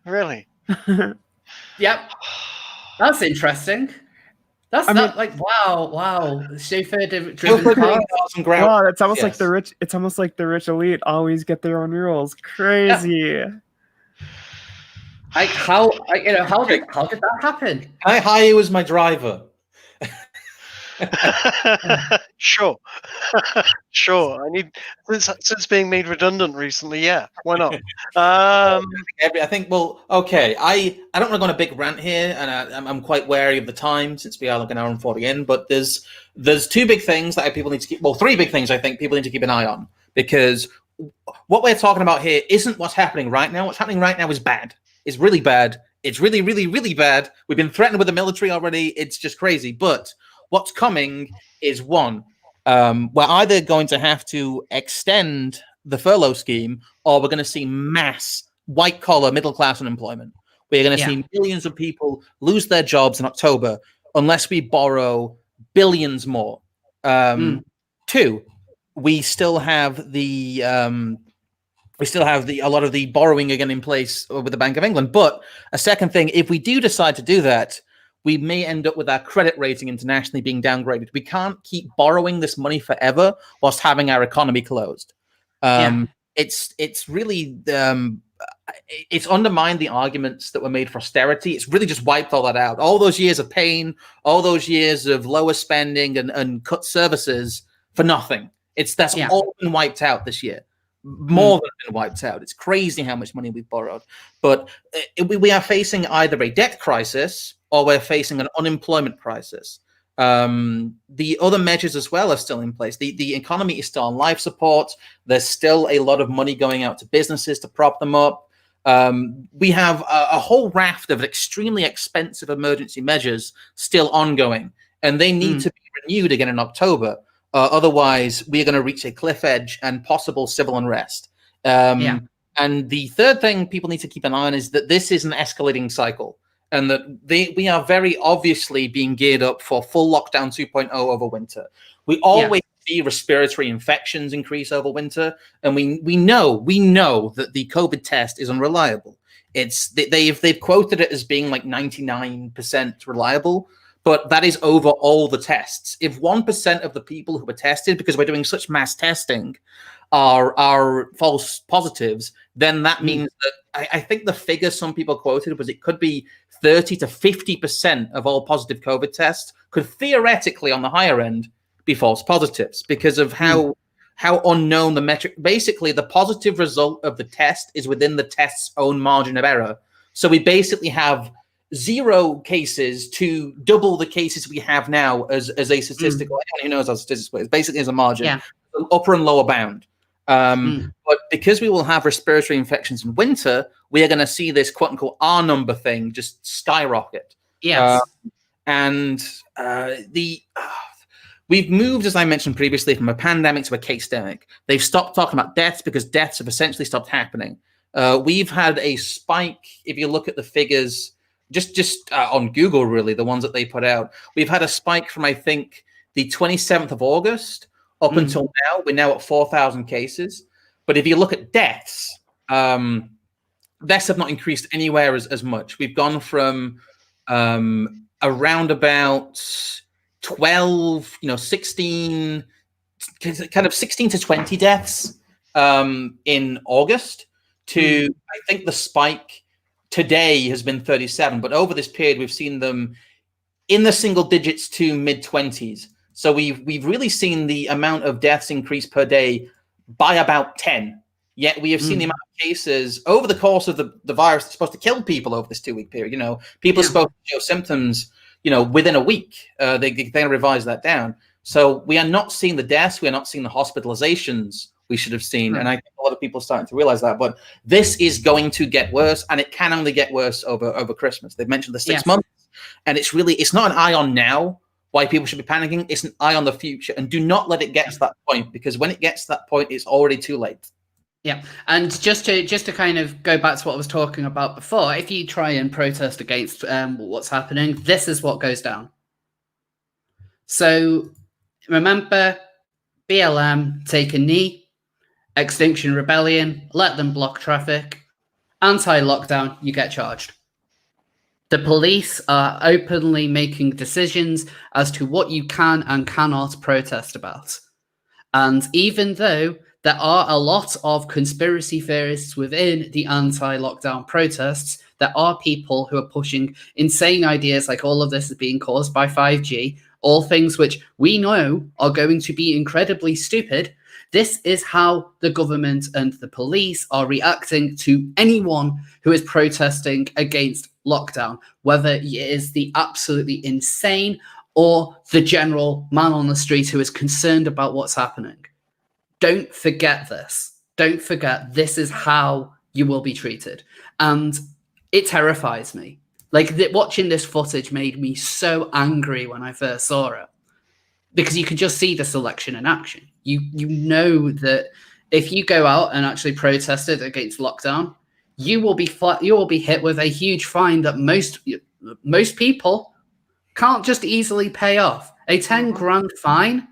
Really? Yep. That's interesting. Wow. Chauffeur-driven cars. Wow, it's almost like the rich. It's almost like the rich elite always get their own rules. Crazy. Yeah. How did that happen? I hire you as my driver. Sure. I need since being made redundant recently. Yeah, why not? I think. Well, okay. I don't want to go on a big rant here, and I'm quite wary of the time since we are like an hour and 40 in. But there's two big things that people need to keep. Well, three big things I think people need to keep an eye on, because what we're talking about here isn't what's happening right now. What's happening right now is bad. It's really bad. It's really, really, really bad. We've been threatened with the military already. It's just crazy. But what's coming is one. We're either going to have to extend the furlough scheme, or we're going to see mass white-collar middle-class unemployment. We're going to see millions of people lose their jobs in October unless we borrow billions more. Two, we still have a lot of the borrowing again in place with the Bank of England. But a second thing, if we do decide to do that, we may end up with our credit rating internationally being downgraded. We can't keep borrowing this money forever whilst having our economy closed. It's really it's undermined the arguments that were made for austerity. It's really just wiped all that out. All those years of pain, all those years of lower spending and cut services for nothing. That's all been wiped out this year. More than been wiped out. It's crazy how much money we've borrowed. But we are facing either a debt crisis or we're facing an unemployment crisis. The other measures as well are still in place. The economy is still on life support. There's still a lot of money going out to businesses to prop them up. We have a whole raft of extremely expensive emergency measures still ongoing, and they need to be renewed again in October. Otherwise, we're going to reach a cliff edge and possible civil unrest. And the third thing people need to keep an eye on is that this is an escalating cycle, and that we are very obviously being geared up for full lockdown 2.0 over winter. We always see respiratory infections increase over winter, and we know that the COVID test is unreliable. They've quoted it as being like 99% reliable. But that is over all the tests. If 1% of the people who were tested, because we're doing such mass testing, are false positives, then that means that I think the figure some people quoted was it could be 30 to 50% of all positive COVID tests could theoretically, on the higher end, be false positives because of how unknown the metric. Basically, the positive result of the test is within the test's own margin of error. So we basically have 0 cases to double the cases we have now as a statistical. Anyone who knows how statistics works, basically as a margin, upper and lower bound. But because we will have respiratory infections in winter, we are going to see this quote unquote R number thing just skyrocket. Yes. We've moved, as I mentioned previously, from a pandemic to a case-demic. They've stopped talking about deaths because deaths have essentially stopped happening. We've had a spike. If you look at the figures, just on Google, really, the ones that they put out, we've had a spike from, I think, the 27th of August up until now. We're now at 4,000 cases. But if you look at deaths, deaths have not increased anywhere as much. We've gone from around about 12, 16, kind of 16 to 20 deaths in August to, I think the spike today has been 37. But over this period, we've seen them in the single digits to mid-20s. So we've really seen the amount of deaths increase per day by about 10. Yet we have seen the amount of cases over the course of the virus that's supposed to kill people over this 2-week period. People are supposed to show symptoms, within a week. They revise that down. So we are not seeing the deaths. We are not seeing the hospitalizations we should have seen. And I think a lot of people are starting to realize that. But this is going to get worse, and it can only get worse over Christmas. They've mentioned the 6 months, and it's not an eye on now why people should be panicking. It's an eye on the future. And do not let it get to that point, because when it gets to that point, it's already too late. Yeah, and just to kind of go back to what I was talking about before, if you try and protest against what's happening, this is what goes down. So remember, BLM, take a knee, Extinction Rebellion, let them block traffic, anti-lockdown, you get charged. The police are openly making decisions as to what you can and cannot protest about. And even though there are a lot of conspiracy theorists within the anti-lockdown protests, there are people who are pushing insane ideas like all of this is being caused by 5G, all things which we know are going to be incredibly stupid. This is how the government and the police are reacting to anyone who is protesting against lockdown, whether it is the absolutely insane or the general man on the street who is concerned about what's happening. Don't forget this. Don't forget this is how you will be treated. And it terrifies me. Watching this footage made me so angry when I first saw it. Because you can just see this election in action. You know that if you go out and actually protest it against lockdown, you will be hit with a huge fine that most people can't just easily pay off. A 10 grand fine.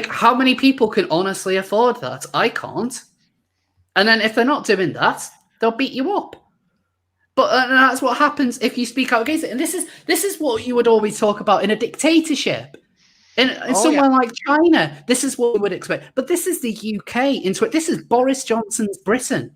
How many people can honestly afford that? I can't. And then if they're not doing that, they'll beat you up. But that's what happens if you speak out against it. And this is what you would always talk about in a dictatorship. In somewhere like China, this is what we would expect. But this is the UK. This is Boris Johnson's Britain.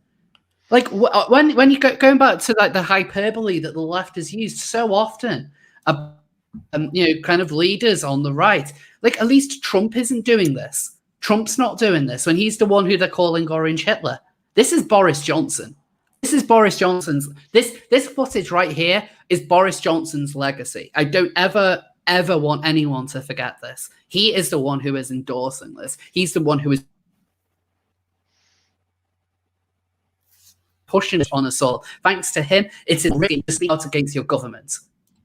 When you going back to the hyperbole that the left has used so often, kind of leaders on the right. At least Trump isn't doing this. Trump's not doing this when he's the one who they're calling Orange Hitler. This is Boris Johnson. This is Boris Johnson's. This footage right here is Boris Johnson's legacy. I don't ever want anyone to forget this. He is the one who is endorsing this. He's the one who is pushing it on us all. Thanks to him, it's really to speak out against your government.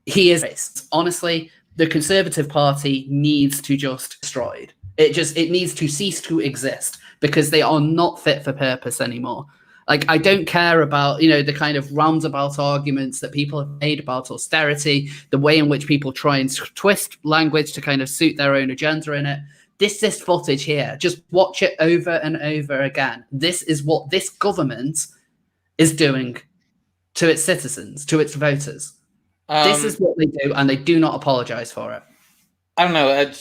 He is racist. Honestly, the Conservative Party needs to just destroyed. It needs to cease to exist because they are not fit for purpose anymore. I don't care about, the kind of roundabout arguments that people have made about austerity, the way in which people try and twist language to kind of suit their own agenda in it. This footage here, just watch it over and over again. This is what this government is doing to its citizens, to its voters. This is what they do, and they do not apologize for it. I don't know.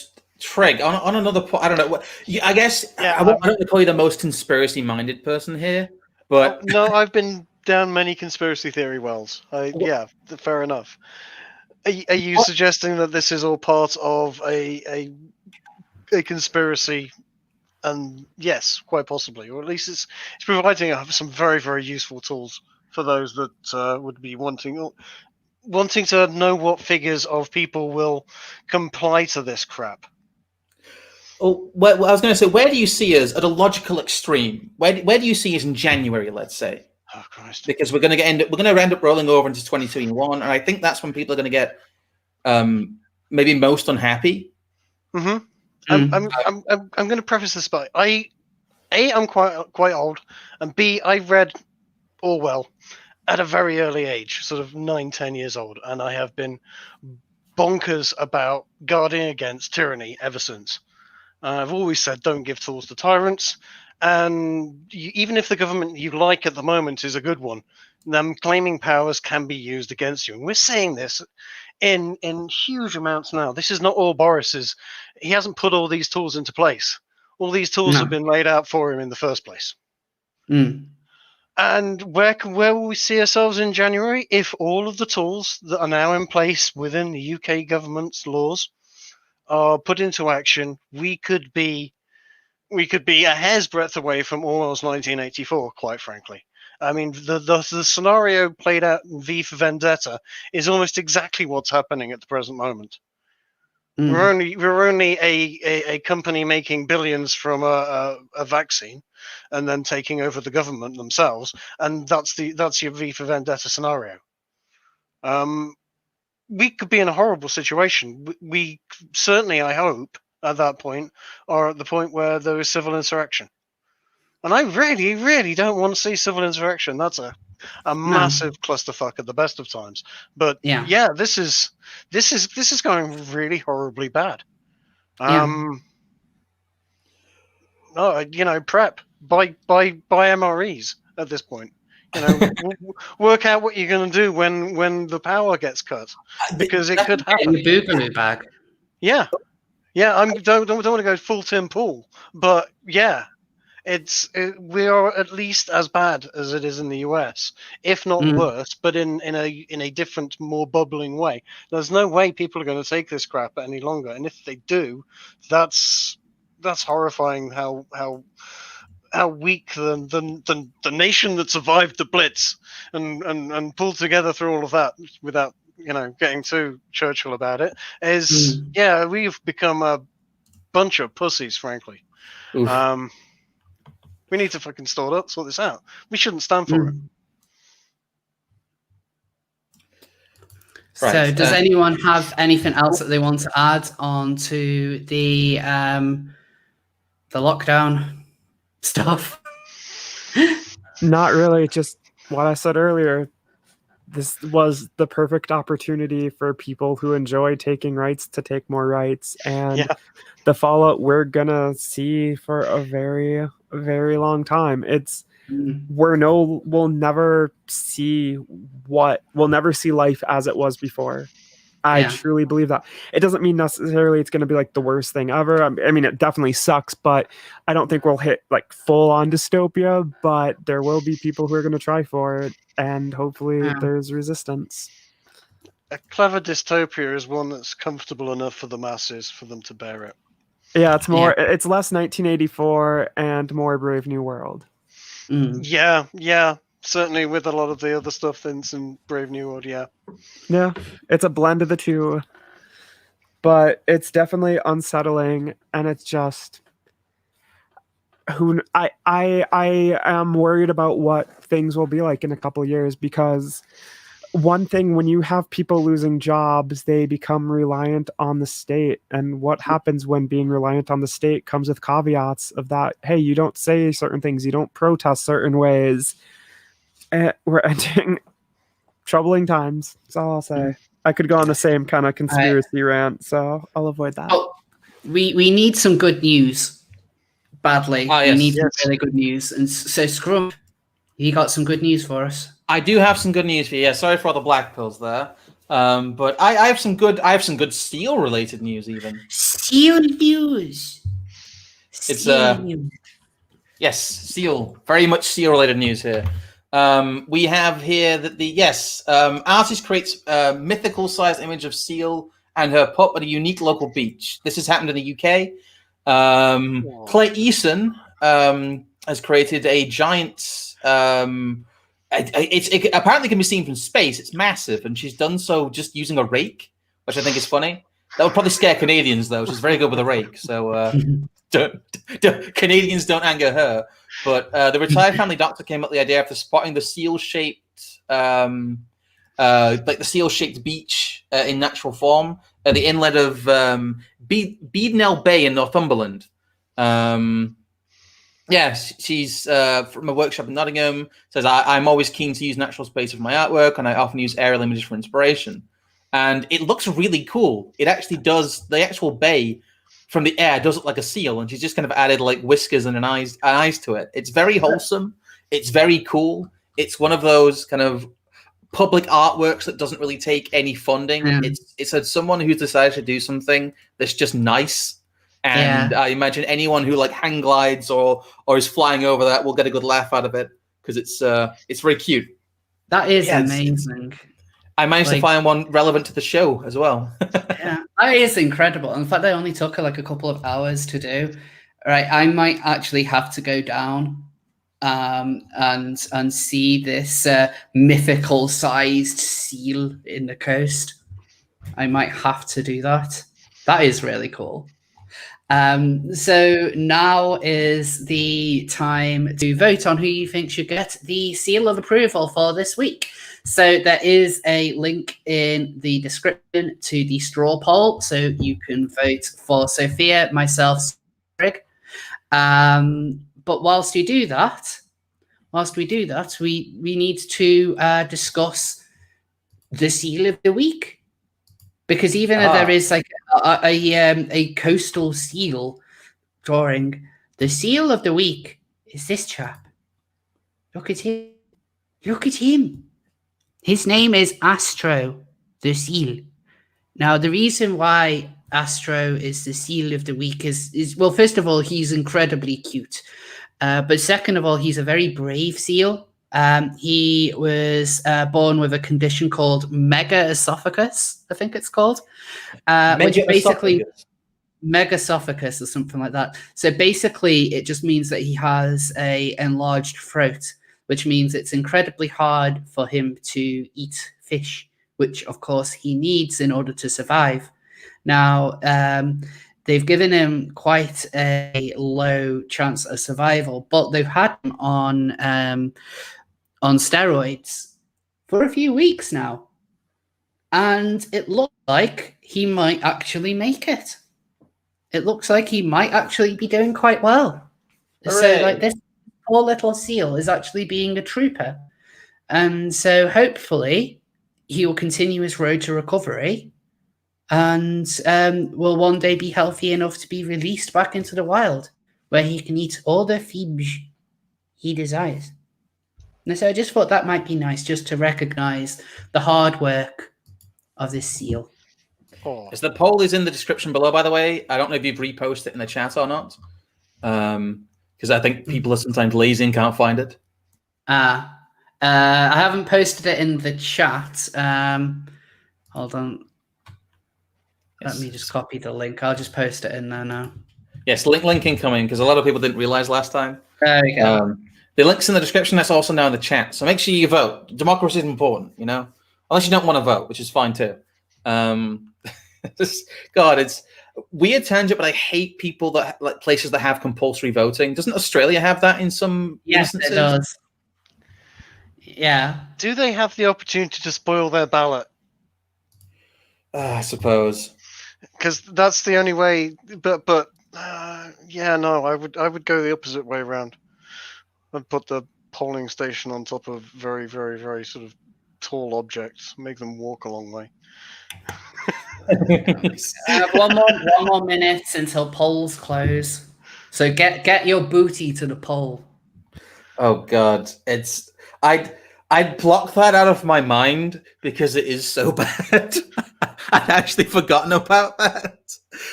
Trig, on another point, I don't know. I guess I don't want to call you the most conspiracy-minded person here, but no, I've been down many conspiracy theory wells. Fair enough. Are you suggesting that this is all part of a conspiracy? And yes, quite possibly, or at least it's providing some very, very useful tools for those that would be wanting to know what figures of people will comply to this crap. Oh, well, I was going to say, where do you see us at a logical extreme? Where do you see us in January, let's say? Oh Christ! Because we're going to end up rolling over into 2021, and I think that's when people are going to get maybe most unhappy. Mm-hmm. I'm going to preface this by I'm quite old, and B, I read Orwell at a very early age, sort of 9-10 years old, and I have been bonkers about guarding against tyranny ever since. I've always said don't give tools to tyrants, and even if the government you like at the moment is a good one, them claiming powers can be used against you. And we're seeing this in huge amounts now. This is not all Boris's. He hasn't put all these tools into place. All these tools have been laid out for him in the first place. And where will we see ourselves in January if all of the tools that are now in place within the UK government's laws are put into action? We could be a hair's breadth away from Orwell's 1984, quite frankly. I mean, the scenario played out in V for Vendetta is almost exactly what's happening at the present moment. We're only a company making billions from a vaccine, and then taking over the government themselves, and that's your V for Vendetta scenario. We could be in a horrible situation. We certainly, I hope, at that point, are at the point where there is civil insurrection. And I really, really don't want to see civil insurrection. That's a massive clusterfuck at the best of times. But this is going really horribly bad. Prep buy MREs at this point. Work out what you're going to do when the power gets cut, because it could happen. In the boogaloo bag. Yeah. I don't want to go full Tim Pool, but yeah. We are at least as bad as it is in the US, if not worse, but in a different, more bubbling way. There's no way people are going to take this crap any longer, and if they do, that's horrifying. How weak the nation that survived the Blitz and pulled together through all of that without getting too Churchill about it is. Yeah, we've become a bunch of pussies, frankly. Oof. We need to fucking sort this out. We shouldn't stand for it. Right. So, does anyone have anything else that they want to add on to the lockdown stuff? Not really. Just what I said earlier. This was the perfect opportunity for people who enjoy taking rights to take more rights, and the fallout we're gonna see for a very, very long time. We'll never see life as it was before. I truly believe that. It doesn't mean necessarily it's going to be like the worst thing ever. I mean, it definitely sucks, but I don't think we'll hit like full on dystopia, but there will be people who are going to try for it, and hopefully there's resistance. A clever dystopia is one that's comfortable enough for the masses for them to bear it. Yeah, it's less 1984 and more Brave New World. Yeah. Certainly with a lot of the other stuff in some Brave New World, Yeah, it's a blend of the two. But it's definitely unsettling, and it's just I am worried about what things will be like in a couple of years, because one thing, when you have people losing jobs, they become reliant on the state. And what happens when being reliant on the state comes with caveats of that, hey, you don't say certain things, you don't protest certain ways. We're entering troubling times. That's all I'll say. I could go on the same kind of conspiracy rant, so I'll avoid that. Oh, we need some good news badly. We need some really good news. And so, Scrum, you got some good news for us? I do have some good news for you. Yeah, sorry for all the black pills there, but I have some good Steel related news even. Steel news. Yes, Steel. Very much Steel related news here. We have here that artist creates a mythical sized image of Seal and her pup at a unique local beach. This has happened in the UK. Clay Eason has created a giant. It apparently can be seen from space. It's massive, and she's done so just using a rake, which I think is funny. That would probably scare Canadians, though. She's very good with a rake, so don't Canadians don't anger her. But the retired family doctor came up with the idea after spotting the seal-shaped, like the seal-shaped beach in natural form at the inlet of Beadnell Bay in Northumberland. She's from a workshop in Nottingham. Says, I'm always keen to use natural spaces for my artwork, and I often use aerial images for inspiration. And it looks really cool. It actually does. The actual bay from the air does look like a seal, and she's just kind of added like whiskers and an eyes to it. It's very wholesome. It's very cool. It's one of those kind of public artworks that doesn't really take any funding. It's someone who's decided to do something that's just nice. And I imagine anyone who like hang glides or is flying over that will get a good laugh out of it because it's very cute. That is amazing. I managed to find one relevant to the show as well. Yeah, that is incredible. In fact, they only took like a couple of hours to do. Right, I might actually have to go down and see this mythical sized seal in the coast. I might have to do that. That is really cool. So now is the time to vote on who you think should get the seal of approval for this week. So there is a link in the description to the straw poll, so you can vote for Sophia, myself, Greg. But whilst we do that, we need to discuss the seal of the week. Because even though there is like a coastal seal drawing, the seal of the week is this chap. Look at him. Look at him. His name is Astro, the seal. Now, the reason why Astro is the seal of the week is well, first of all, he's incredibly cute. But second of all, he's a very brave seal. He was born with a condition called megaesophagus, I think it's called, which basically megaesophagus or something like that. So basically, it just means that he has a enlarged throat, which means it's incredibly hard for him to eat fish, which of course he needs in order to survive. Now, they've given him quite a low chance of survival, but they've had him on steroids for a few weeks now. And it looks like he might actually make it. It looks like he might actually be doing quite well. Hooray. So like this poor little seal is actually being a trooper. And so hopefully he will continue his road to recovery and will one day be healthy enough to be released back into the wild where he can eat all the fish he desires. And so I just thought that might be nice just to recognize the hard work of this seal. As the poll is in the description below, by the way. I don't know if you've reposted it in the chat or not. Because I think people are sometimes lazy and can't find it. I haven't posted it in the chat. Hold on. Let me just copy the link. I'll just post it in there now. Yes, link incoming, because a lot of people didn't realize last time. There we go. The link's in the description. That's also now in the chat. So make sure you vote. Democracy is important, you know? Unless you don't want to vote, which is fine too. God, it's weird tangent, but I hate people that like places that have compulsory voting. Doesn't Australia have that in some instances? It does. Yeah. Do they have the opportunity to spoil their ballot? I suppose. Because that's the only way. But yeah, no, I would go the opposite way around. I'd put the polling station on top of very, very, very sort of tall objects. Make them walk a long way. One more minute until polls close. So get your booty to the poll. Oh God, I'd block that out of my mind because it is so bad. I'd actually forgotten about that.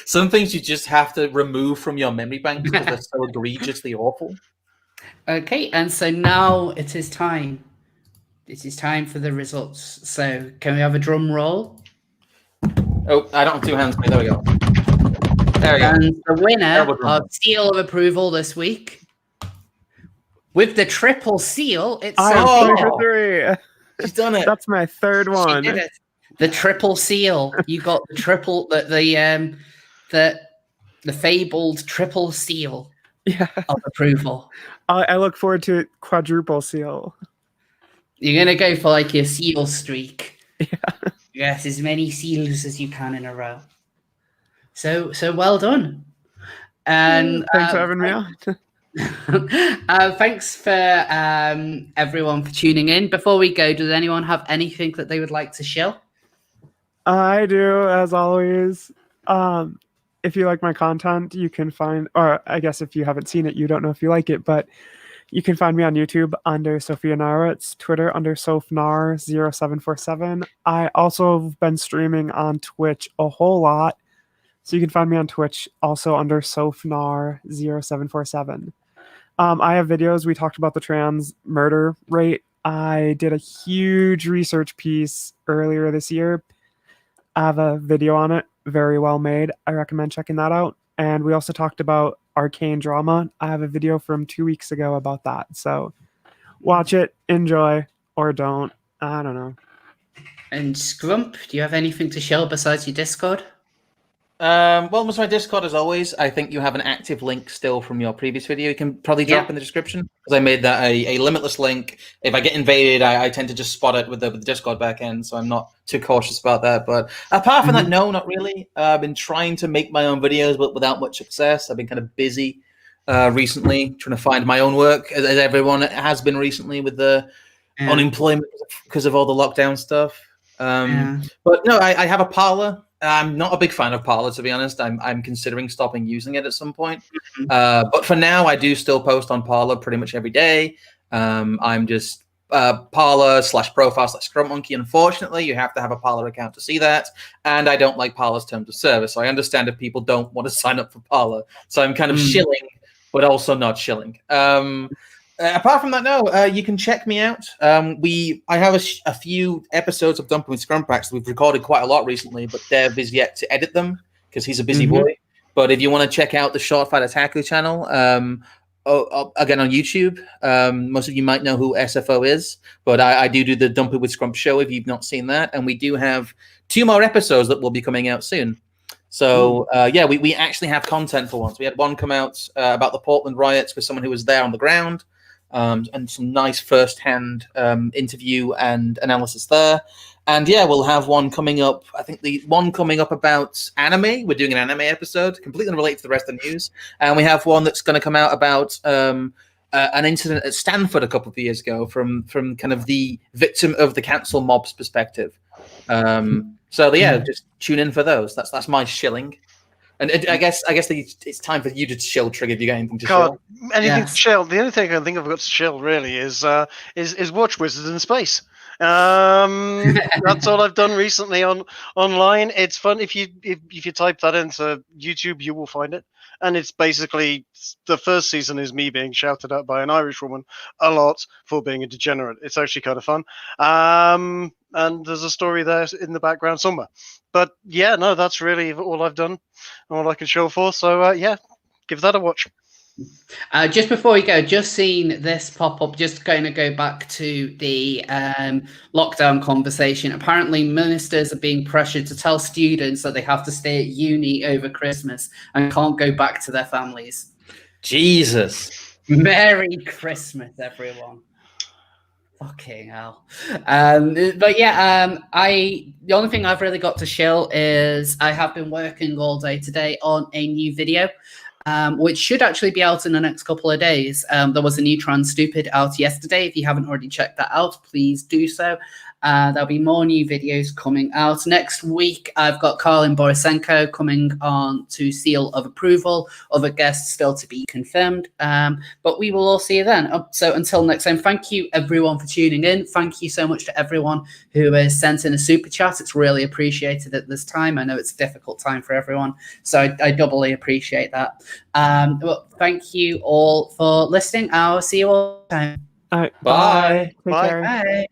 Some things you just have to remove from your memory bank because they're so egregiously awful. Okay, and so now it is time. It is time for the results. So can we have a drum roll? Oh, I don't have two hands. There we go. There we go. And the winner of Seal of Approval this week, with the triple seal, it's Sophia. She's done it. That's my third one. She did it. The triple seal. You got the triple, the fabled triple seal of approval. I look forward to quadruple seal. You're gonna go for like your seal streak. Yeah. Yes, as many seals as you can in a row. So well done. And thanks for having me on. Thanks for everyone for tuning in. Before we go, does anyone have anything that they would like to shill? I do, as always. If you like my content, you can find, or I guess if you haven't seen it, you don't know if you like it, but you can find me on YouTube under Sophia Narwitz, Twitter under SophNar0747. I also have been streaming on Twitch a whole lot, so you can find me on Twitch also under SophNar0747. I have videos. We talked about the trans murder rate. I did a huge research piece earlier this year. I have a video on it, very well made. I recommend checking that out. And we also talked about arcane drama. I have a video from 2 weeks ago about that. So watch it, enjoy, or don't. I don't know. And Scrump, do you have anything to show besides your Discord? Well, most of my Discord, as always, I think you have an active link still from your previous video. You can probably drop in the description, because I made that a limitless link. If I get invaded, I tend to just spot it with the Discord backend, so I'm not too cautious about that. But apart from that, no, not really. I've been trying to make my own videos, but without much success. I've been kind of busy recently, trying to find my own work, as everyone has been recently with the unemployment because of all the lockdown stuff. But no, I have a Parler. I'm not a big fan of Parler, to be honest. I'm considering stopping using it at some point. But for now, I do still post on Parler pretty much every day. I'm just Parler/profile/ScrumpMonkey. Unfortunately, you have to have a Parler account to see that. And I don't like Parler's terms of service. So I understand if people don't want to sign up for Parler. So I'm kind of shilling, but also not shilling. Apart from that, no, you can check me out. I have a few episodes of Dumping with Scrumpax. We've recorded quite a lot recently, but Dev is yet to edit them because he's a busy boy. But if you want to check out the Short Fight Attaku channel, again on YouTube, most of you might know who SFO is, but I do the Dumping with Scrump show if you've not seen that. And we do have 2 more episodes that will be coming out soon. So, we actually have content for once. We had one come out about the Portland riots with someone who was there on the ground. And some nice first-hand interview and analysis there. And we'll have one coming up. I think the one coming up about anime. We're doing an anime episode, completely unrelated to the rest of the news. And we have one that's going to come out about an incident at Stanford a couple of years ago from kind of the victim of the cancel mob's perspective. Just tune in for those. That's my shilling. And I guess it's time for you to chill, Trigger, if you got anything to chill. Anything to chill. The only thing I can think of I've got to chill really is watch Wizards in Space. That's all I've done recently online. It's fun. If you type that into YouTube, you will find it. And it's basically the first season is me being shouted at by an Irish woman a lot for being a degenerate. It's actually kind of fun. And there's a story there in the background somewhere. But that's really all I've done and all I can show for. So give that a watch. Just before we go, just seen this pop up, just going to go back to the lockdown conversation. Apparently ministers are being pressured to tell students that they have to stay at uni over Christmas and can't go back to their families. Jesus. Merry Christmas, everyone. Fucking hell. The only thing I've really got to shill is I have been working all day today on a new video, which should actually be out in the next couple of days. There was a new Trans Stupid out yesterday. If you haven't already checked that out, please do so. There'll be more new videos coming out. Next week, I've got Karlin Borisenko coming on to Seal of Approval. Other guests still to be confirmed. But we will all see you then. So until next time, thank you everyone for tuning in. Thank you so much to everyone who has sent in a super chat. It's really appreciated at this time. I know it's a difficult time for everyone, so I doubly appreciate that. Well, thank you all for listening. I'll see you all next time. All right, Bye. Take care. Bye.